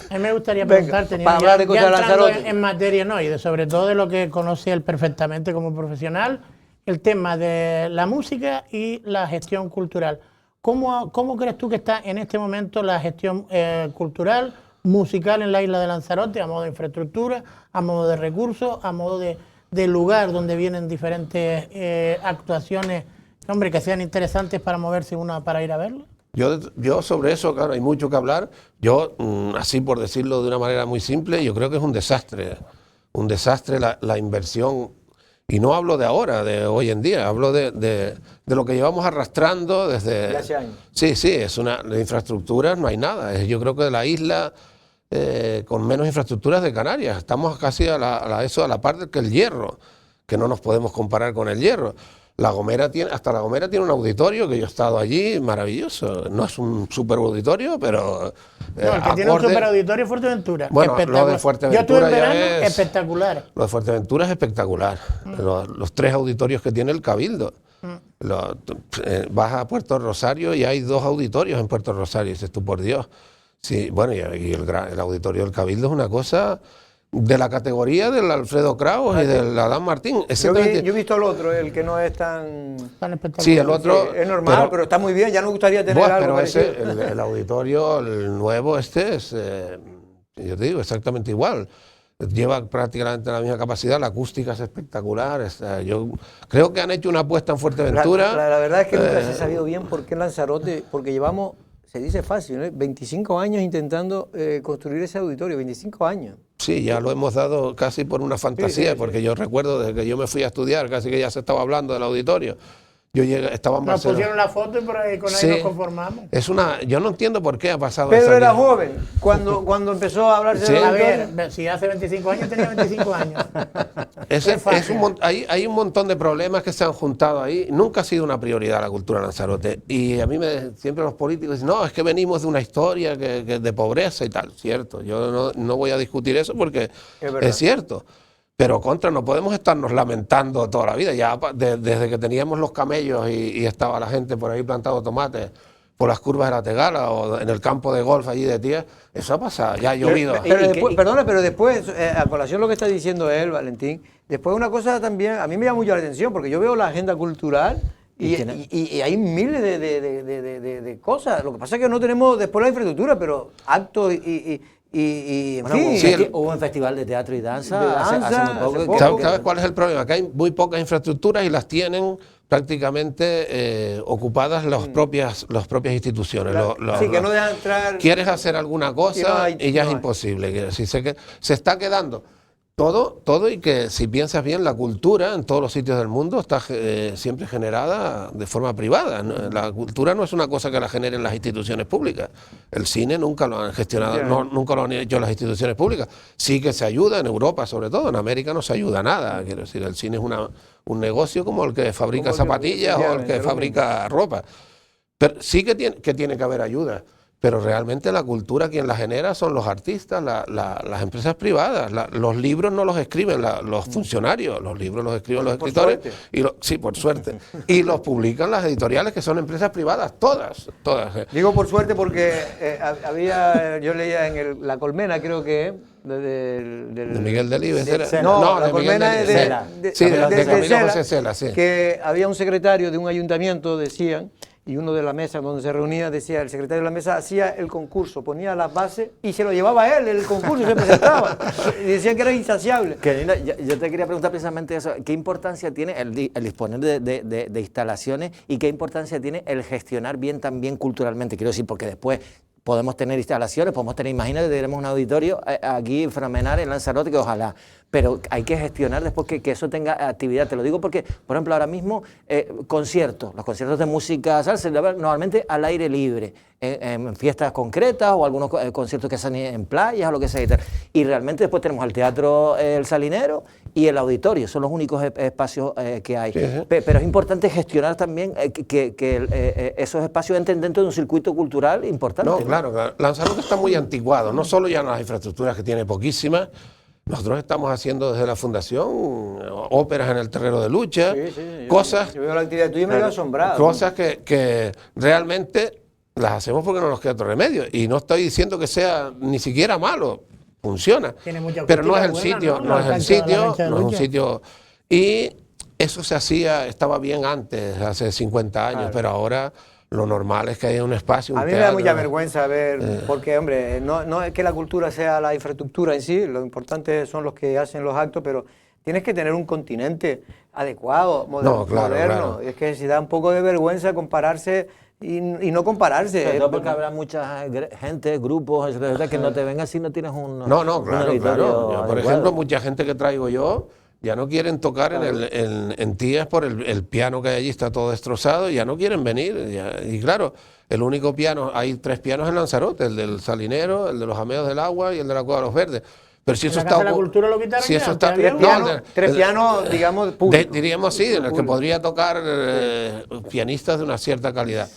Speaker 2: A mí me gustaría preguntarte,
Speaker 1: para hablar de cosas de Lanzarote,
Speaker 2: en materia, ¿no? Y sobre todo de lo que conoce él perfectamente como profesional, el tema de la música y la gestión cultural. ¿Cómo crees tú que está en este momento la gestión cultural, musical en la isla de Lanzarote, a modo de infraestructura, a modo de recursos, a modo de lugar donde vienen diferentes actuaciones, hombre, que sean interesantes para moverse para ir a verlo?
Speaker 9: Yo sobre eso, claro, hay mucho que hablar. Yo, así por decirlo de una manera muy simple, yo creo que es un desastre la inversión. Y no hablo de ahora, de hoy en día, hablo de lo que llevamos arrastrando desde...
Speaker 1: hace años.
Speaker 9: Sí, de infraestructuras no hay nada. Yo creo que de la isla con menos infraestructuras de Canarias. Estamos casi a la par que el Hierro, que no nos podemos comparar con el Hierro. Hasta La Gomera tiene un auditorio, que yo he estado allí, maravilloso. No es un super auditorio, pero...
Speaker 2: No, el que tiene un super auditorio es Fuerteventura.
Speaker 9: Bueno, lo de Fuerteventura
Speaker 2: yo estuve en verano,
Speaker 9: es
Speaker 2: espectacular.
Speaker 9: Lo de Fuerteventura es espectacular. Los 3 auditorios que tiene el Cabildo. Vas a Puerto Rosario y hay 2 auditorios en Puerto Rosario, dices tú, por Dios. Sí, bueno, y el auditorio del Cabildo es una cosa... de la categoría del Alfredo Kraus y del Adán Martín.
Speaker 1: Yo he visto el otro, el que no es tan
Speaker 2: espectacular.
Speaker 9: Sí, el otro...
Speaker 1: Sí, es normal, pero está muy bien, ya nos gustaría tener algo
Speaker 9: parecido. Pero el auditorio, el nuevo es, yo te digo, exactamente igual. Lleva prácticamente la misma capacidad, la acústica es espectacular. Yo creo que han hecho una apuesta en Fuerteventura.
Speaker 1: La verdad es que nunca se ha sabido bien por qué en Lanzarote, porque llevamos, se dice fácil, 25 años intentando construir ese auditorio, 25 años.
Speaker 9: Sí, ya lo hemos dado casi por una fantasía, porque yo recuerdo desde que yo me fui a estudiar, casi que ya se estaba hablando del auditorio. Estaba en Barcelona.
Speaker 2: Nos pusieron la foto y con ahí nos conformamos.
Speaker 9: Yo no entiendo por qué ha pasado
Speaker 1: Pedro
Speaker 9: esa
Speaker 1: era
Speaker 9: vida.
Speaker 1: joven cuando empezó a hablarse del auditorio.
Speaker 2: A ver, si hace 25 años tenía 25 años.
Speaker 9: Hay un montón de problemas que se han juntado ahí. Nunca ha sido una prioridad la cultura en Lanzarote. Y a mí siempre los políticos dicen, no, es que venimos de una historia que de pobreza y tal. Cierto, yo no voy a discutir eso porque es cierto. Pero no podemos estarnos lamentando toda la vida. Ya desde que teníamos los camellos y estaba la gente por ahí plantando tomates por las curvas de la Tegala o en el campo de golf allí de Tía, eso ha pasado, ya ha llovido.
Speaker 1: Pero después, a colación lo que está diciendo él, Valentín, después una cosa también, a mí me llama mucho la atención, porque yo veo la agenda cultural y hay miles de cosas. Lo que pasa es que no tenemos después la infraestructura, pero actos y en
Speaker 3: Bueno,
Speaker 1: fin,
Speaker 3: hubo un festival de teatro y danza,
Speaker 1: De danza,
Speaker 3: hace muy poco.
Speaker 1: hace poco.
Speaker 9: ¿Sabes cuál es el problema? Que hay muy pocas infraestructuras y las tienen prácticamente ocupadas las propias instituciones.
Speaker 1: sí, que no dejan entrar.
Speaker 9: Quieres hacer alguna cosa y ya
Speaker 1: no
Speaker 9: es
Speaker 1: hay.
Speaker 9: imposible. Quiero decir, se está quedando todo, y que si piensas bien, la cultura en todos los sitios del mundo está siempre generada de forma privada, ¿no? La cultura no es una cosa que la generen las instituciones públicas. El cine nunca lo han gestionado, nunca lo han hecho las instituciones públicas. Sí que se ayuda en Europa, sobre todo. En América no se ayuda nada. Quiero decir, el cine es un negocio como el que fabrica zapatillas o el que fabrica ropa. Pero sí que tiene que haber ayuda. Pero realmente la cultura quien la genera son los artistas, las empresas privadas. Los libros no los escriben los funcionarios, los libros los escriben los escritores. Sí, por suerte. Y los publican las editoriales, que son empresas privadas, todas.
Speaker 1: Digo por suerte porque yo leía en La Colmena, creo que
Speaker 9: de Miguel Delibes.
Speaker 1: No, La
Speaker 9: de
Speaker 1: Colmena
Speaker 9: Miguel
Speaker 1: es
Speaker 9: de Camilo
Speaker 1: Cela,
Speaker 9: José Cela, sí.
Speaker 1: que había un secretario de un ayuntamiento, decían, y uno de la mesa donde se reunía decía, el secretario de la mesa hacía el concurso, ponía las bases y se lo llevaba a él, el concurso, y se presentaba. Y decían que era insaciable.
Speaker 3: Yo te quería preguntar precisamente eso, ¿qué importancia tiene el disponer de instalaciones y qué importancia tiene el gestionar bien también culturalmente? Quiero decir, porque después podemos tener instalaciones, imagínate, tenemos un auditorio aquí fenomenal en Lanzarote, que ojalá, pero hay que gestionar después que eso tenga actividad. Te lo digo porque, por ejemplo, ahora mismo los conciertos de música salsa, normalmente al aire libre, en fiestas concretas o algunos conciertos que hacen en playas o lo que sea y tal. Y realmente después tenemos el Teatro El Salinero y el auditorio, son los únicos espacios que hay. Sí. Pero es importante gestionar también que esos espacios entren dentro de un circuito cultural importante.
Speaker 9: No, claro. Lanzarote está muy anticuado, no solo ya en las infraestructuras, que tiene poquísimas. Nosotros estamos haciendo desde la Fundación óperas en el terreno de lucha, cosas...
Speaker 1: Yo veo la actividad tuya y me veo asombrado.
Speaker 9: Cosas que realmente las hacemos porque no nos queda otro remedio. Y no estoy diciendo que sea ni siquiera malo, funciona. Pero no es el sitio, no es un sitio... Y eso se hacía, estaba bien antes, hace 50 años, pero ahora... Lo normal es que haya un espacio, un
Speaker 1: A mí
Speaker 9: teatro.
Speaker 1: Me da mucha vergüenza ver, porque, hombre, no es que la cultura sea la infraestructura en sí, lo importante son los que hacen los actos, pero tienes que tener un continente adecuado, moderno. Claro. Es que si da un poco de vergüenza compararse y no compararse.
Speaker 3: Pero porque habrá mucha gente, grupos, que no te vengan si no tienes un...
Speaker 9: Claro. Yo, por ejemplo, mucha gente que traigo yo... Ya no quieren tocar en Tías por el piano que hay allí, está todo destrozado, y ya no quieren venir. Y claro, el único piano, hay 3 pianos en Lanzarote, el del Salinero, el de los Ameos del Agua y el de la Cueva de los Verdes. Pero si eso está...
Speaker 2: ¿La cultura lo quitaron
Speaker 9: si eso está,
Speaker 1: tres pianos, digamos, públicos.
Speaker 9: Diríamos así, en el que podría tocar pianistas de una cierta calidad.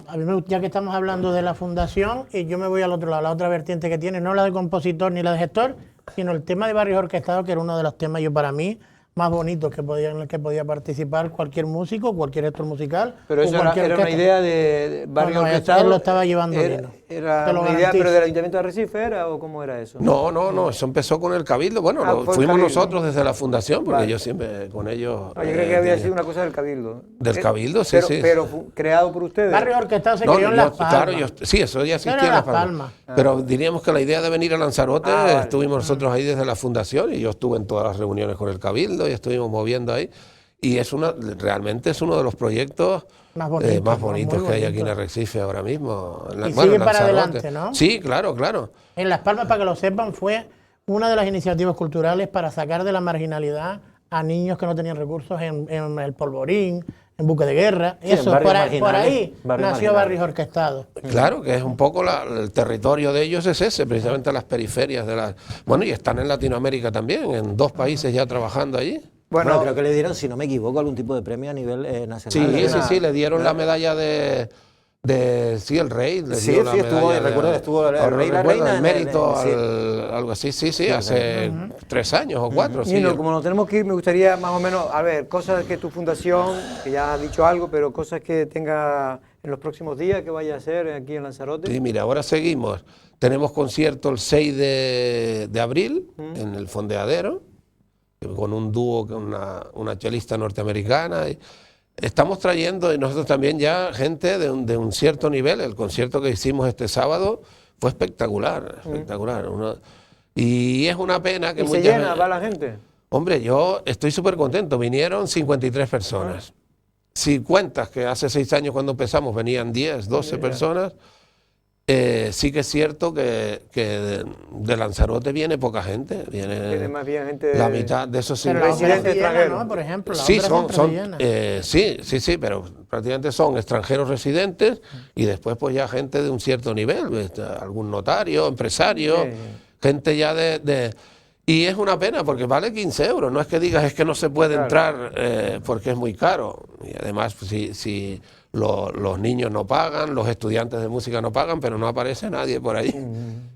Speaker 2: A mí ya que estamos hablando de la fundación, yo me voy al otro lado, la otra vertiente que tiene, no la de compositor ni la de gestor, sino el tema de barrios orquestados, que era uno de los temas, para mí, más bonitos en el que podía participar cualquier músico, cualquier gestor musical.
Speaker 1: Pero eso era una idea de barrios orquestados.
Speaker 2: Él lo estaba llevando
Speaker 1: ¿Era una idea, pero del Ayuntamiento de Arrecife era o cómo era eso?
Speaker 9: No, eso empezó con el Cabildo. Bueno, fuimos nosotros desde la Fundación, porque yo siempre con ellos...
Speaker 1: yo creo que había sido una cosa del Cabildo.
Speaker 9: Del Cabildo, sí.
Speaker 1: Pero creado por ustedes.
Speaker 2: Barrios orquestados se creó en Las Palmas.
Speaker 9: Claro, sí, eso ya existía en Las Palmas. Pero diríamos que la idea de venir a Lanzarote, estuvimos nosotros ahí desde la Fundación, y yo estuve en todas las reuniones con el Cabildo y estuvimos moviendo ahí, y realmente es uno de los proyectos más bonitos que hay aquí en Arrecife ahora mismo.
Speaker 2: Y sigue para adelante, ¿no?
Speaker 9: Sí, claro.
Speaker 2: En Las Palmas, para que lo sepan, fue una de las iniciativas culturales para sacar de la marginalidad a niños que no tenían recursos en El Polvorín, en Buque de Guerra. Sí, eso, por ahí nació Barrios Orquestados.
Speaker 9: Claro, que es un poco el territorio de ellos es ese, precisamente las periferias de las... Bueno, y están en Latinoamérica también, en 2 países ya trabajando allí.
Speaker 3: Bueno, creo que le dieron, si no me equivoco, algún tipo de premio a nivel nacional.
Speaker 9: Sí, le dieron la medalla de el rey.
Speaker 3: Estuvo el rey y la reina.
Speaker 9: El mérito, algo así, hace 3 años o 4.
Speaker 1: Nino, como nos tenemos que ir, me gustaría más o menos, a ver, cosas que tu fundación, que ya ha dicho algo, pero cosas que tenga en los próximos días que vaya a hacer aquí en Lanzarote.
Speaker 9: Sí, mira, ahora seguimos. Tenemos concierto el 6 de abril en el Fondeadero, con un dúo, con una chelista norteamericana. Estamos trayendo, y nosotros también, ya gente de un cierto nivel. El concierto que hicimos este sábado fue espectacular, espectacular. Y es una pena que
Speaker 1: ¿Y se llena, va la gente?
Speaker 9: Hombre, yo estoy súper contento. Vinieron 53 personas. Si cuentas que hace 6 años cuando empezamos venían 10, 12 personas, sí que es cierto que de Lanzarote viene poca gente. Viene
Speaker 1: más bien gente
Speaker 9: la mitad de esos
Speaker 2: Pero la ópera sevillana, ¿no? Por ejemplo, la
Speaker 9: sí,
Speaker 2: ópera siempre llena.
Speaker 9: sí, pero prácticamente son extranjeros residentes y después pues ya gente de un cierto nivel, algún notario, empresario, gente ya y es una pena porque vale 15 euros, no es que digas es que no se puede entrar porque es muy caro. Y además, pues, si los niños no pagan, los estudiantes de música no pagan, pero no aparece nadie por ahí.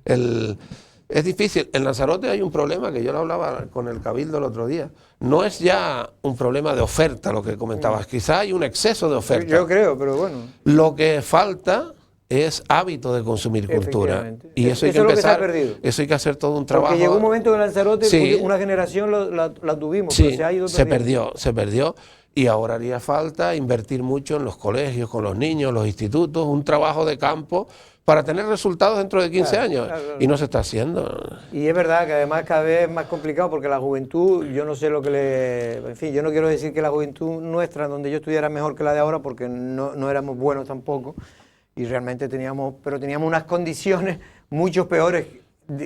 Speaker 9: Es difícil. En Lanzarote hay un problema que yo lo hablaba con el Cabildo el otro día. No es ya un problema de oferta lo que comentabas, quizá hay un exceso de oferta.
Speaker 1: Yo creo, pero bueno.
Speaker 9: Lo que falta es hábito de consumir cultura. Y eso hay que
Speaker 1: es lo que se ha
Speaker 9: empezar,
Speaker 1: perdido.
Speaker 9: eso hay que hacer todo un trabajo.
Speaker 1: Porque llegó un momento en Lanzarote,
Speaker 9: Sí.
Speaker 1: una generación la tuvimos,
Speaker 9: Sí,
Speaker 1: pero se ha ido
Speaker 9: se
Speaker 1: perdiendo.
Speaker 9: perdió. Y ahora haría falta invertir mucho en los colegios, con los niños, los institutos, un trabajo de campo para tener resultados dentro de 15 años.
Speaker 1: Claro.
Speaker 9: Y no se está haciendo.
Speaker 1: Y es verdad que además cada vez es más complicado porque la juventud, yo no sé lo que le... En fin, yo no quiero decir que la juventud nuestra, donde yo estudiara, es mejor que la de ahora porque no éramos buenos tampoco. Y realmente teníamos unas condiciones mucho peores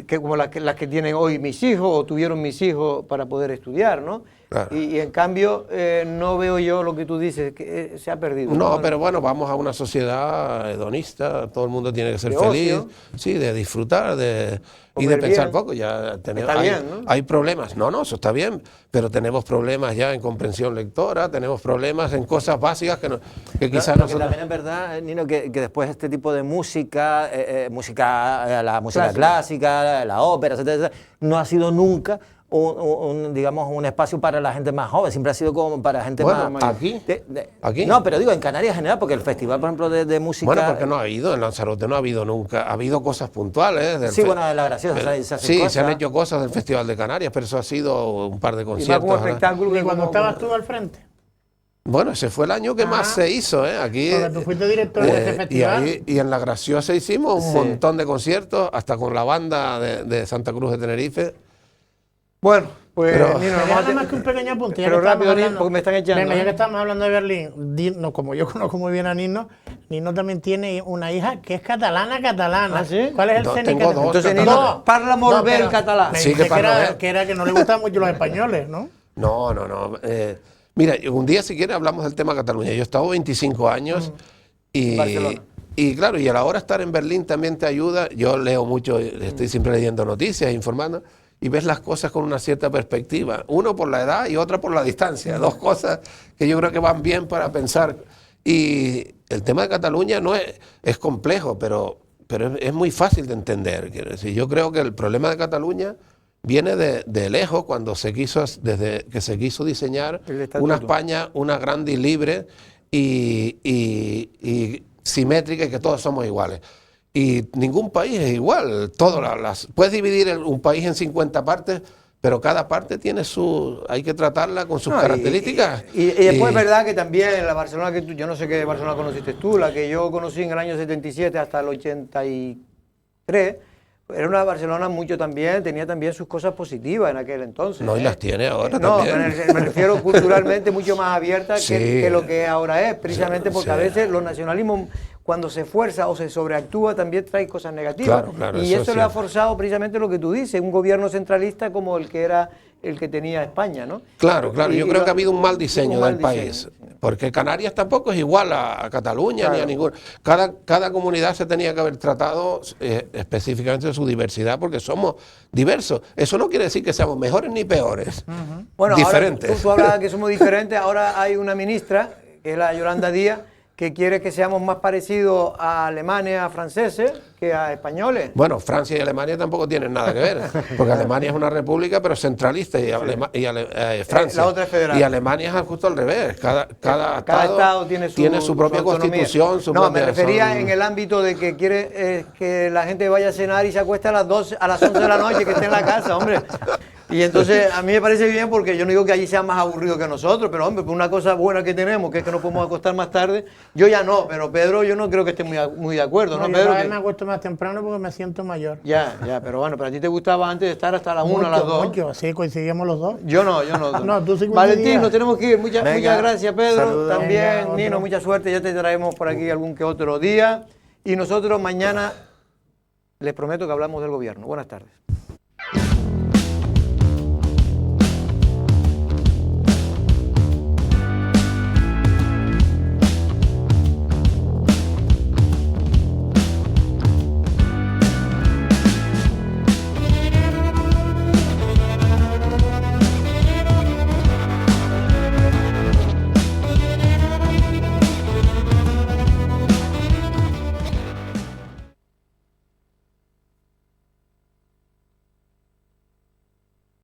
Speaker 1: que como las que tienen hoy mis hijos o tuvieron mis hijos para poder estudiar, ¿no?
Speaker 9: Claro.
Speaker 1: Y en cambio no veo yo lo que tú dices, que se ha perdido.
Speaker 9: No, pero bueno, vamos a una sociedad hedonista, todo el mundo tiene que ser
Speaker 1: De
Speaker 9: feliz,
Speaker 1: ocio.
Speaker 9: Sí, de disfrutar, y de
Speaker 1: Comer
Speaker 9: pensar
Speaker 1: bien.
Speaker 9: poco. Ya tenemos,
Speaker 1: Está bien, ¿no?
Speaker 9: hay problemas, no, eso está bien, pero tenemos problemas ya en comprensión lectora, tenemos problemas en cosas básicas que quizás
Speaker 3: Porque
Speaker 9: nosotros...
Speaker 3: también es verdad, Nino, que después este tipo de música, la música clásica, la ópera, etcétera, no ha sido nunca digamos, un espacio para la gente más joven, siempre ha sido como para gente
Speaker 9: Bueno,
Speaker 3: más...
Speaker 9: aquí. Aquí.
Speaker 3: No, pero digo, en Canarias en general, porque el festival, por ejemplo, de música...
Speaker 9: Bueno, porque no ha habido, en Lanzarote no ha habido nunca, ha habido cosas puntuales.
Speaker 3: Sí, bueno, de la graciosa, se hacen
Speaker 9: sí,
Speaker 3: cosas.
Speaker 9: se han hecho cosas del Festival de Canarias, pero eso ha sido un par de
Speaker 1: Y más
Speaker 9: conciertos.
Speaker 1: como
Speaker 9: ¿verdad?
Speaker 1: espectáculo.
Speaker 2: ¿Y cuando estabas tú al frente?
Speaker 9: Bueno, ese fue el año que más se hizo, aquí.
Speaker 2: Porque tú fuiste director de ese festival.
Speaker 9: Y en La Graciosa hicimos un montón de conciertos, hasta con la banda de Santa Cruz de Tenerife.
Speaker 1: Bueno, pues
Speaker 9: Pero-
Speaker 1: Nino,
Speaker 2: Pero
Speaker 1: vamos a
Speaker 2: nada más que un pequeño apunte. ya
Speaker 1: pero
Speaker 2: que estamos
Speaker 1: rápido, Nino,
Speaker 2: hablando-
Speaker 1: porque me están echando,
Speaker 2: Venga, ya
Speaker 1: ¿eh?
Speaker 2: que estamos hablando de Berlín, como yo conozco muy bien a Nino, Nino también tiene una hija que es catalana.
Speaker 1: ¿Ah, sí?
Speaker 2: ¿Cuál es el
Speaker 9: No,
Speaker 2: CNI
Speaker 9: tengo
Speaker 2: catalán?
Speaker 9: dos
Speaker 1: Entonces,
Speaker 9: catalanas.
Speaker 1: Nino, parla molt bé el
Speaker 2: pero
Speaker 1: catalán.
Speaker 2: Me
Speaker 9: Sí,
Speaker 2: dice
Speaker 9: que parla bé.
Speaker 2: que era que no le gustaban mucho los españoles, ¿no?
Speaker 9: No. Mira, un día si quieres hablamos del tema Cataluña. Yo he estado 25 años
Speaker 1: Barcelona.
Speaker 9: y claro, y a la hora de estar en Berlín también te ayuda. Yo leo mucho, estoy siempre leyendo noticias, informando, y ves las cosas con una cierta perspectiva. Uno por la edad y otra por la distancia. Dos cosas que yo creo que van bien para pensar. Y el tema de Cataluña no es complejo, pero es muy fácil de entender. Quiero decir, yo creo que el problema de Cataluña viene de lejos, desde que se quiso diseñar
Speaker 1: El estatuto.
Speaker 9: una España, una grande y libre y simétrica, y que todos somos iguales. Y ningún país es igual. Puedes dividir un país en 50 partes, pero cada parte tiene hay que tratarla con sus
Speaker 1: No,
Speaker 9: características.
Speaker 1: Y después es verdad que también la Barcelona yo no sé qué Barcelona conociste tú, la que yo conocí en el año 77 hasta el 83, era una Barcelona tenía también sus cosas positivas en aquel entonces.
Speaker 9: No, y las tiene ahora
Speaker 1: No,
Speaker 9: también.
Speaker 1: me refiero culturalmente mucho más abierta
Speaker 9: Sí.
Speaker 1: que lo que ahora es, precisamente porque
Speaker 9: Sí.
Speaker 1: a veces los nacionalismos, cuando se fuerza o se sobreactúa, también trae cosas negativas.
Speaker 9: Claro,
Speaker 1: y
Speaker 9: eso
Speaker 1: eso
Speaker 9: es
Speaker 1: le ha
Speaker 9: cierto.
Speaker 1: forzado precisamente lo que tú dices, un gobierno centralista como el que tenía España, ¿no?
Speaker 9: Claro, yo creo que ha habido un mal diseño
Speaker 1: un mal
Speaker 9: del país,
Speaker 1: diseño.
Speaker 9: porque Canarias tampoco es igual a Cataluña ni a ningún... Cada comunidad se tenía que haber tratado específicamente de su diversidad, porque somos diversos. Eso no quiere decir que seamos mejores ni peores,
Speaker 1: Bueno,
Speaker 9: diferentes.
Speaker 1: ahora tú hablabas que somos diferentes, ahora hay una ministra, que es la Yolanda Díaz, que quiere que seamos más parecidos a alemanes, a franceses, que a españoles.
Speaker 9: Bueno, Francia y Alemania tampoco tienen nada que ver, porque Alemania es una república pero centralista y Francia
Speaker 1: la otra es federal.
Speaker 9: y Alemania es justo al revés. Cada
Speaker 1: Estado tiene su
Speaker 9: propia
Speaker 1: autonomía.
Speaker 9: constitución, su
Speaker 1: No,
Speaker 9: propia...
Speaker 1: me refería
Speaker 9: son-
Speaker 1: en el ámbito de que quiere que la gente vaya a cenar y se acueste a las 11 de la noche, que esté en la casa, hombre. Y entonces a mí me parece bien porque yo no digo que allí sea más aburrido que nosotros, pero hombre, por una cosa buena que tenemos, que es que nos podemos acostar más tarde, yo ya no, pero Pedro yo no creo que esté muy de acuerdo, ¿no,
Speaker 2: yo
Speaker 1: Pedro?
Speaker 2: cada vez me acuesto más temprano porque me siento mayor.
Speaker 1: Ya, pero bueno, pero a ti te gustaba antes de estar hasta las 1, a las 2.
Speaker 2: Mucho, sí, coincidíamos los dos.
Speaker 1: Yo no.
Speaker 2: No, tú sí coincidías.
Speaker 1: Valentín, nos tenemos que ir. Muchas gracias, Pedro.
Speaker 3: Saludos.
Speaker 1: También,
Speaker 2: Venga,
Speaker 1: Nino,
Speaker 2: otro.
Speaker 1: mucha suerte. Ya te traemos por aquí algún que otro día. Y nosotros mañana les prometo que hablamos del gobierno. Buenas tardes.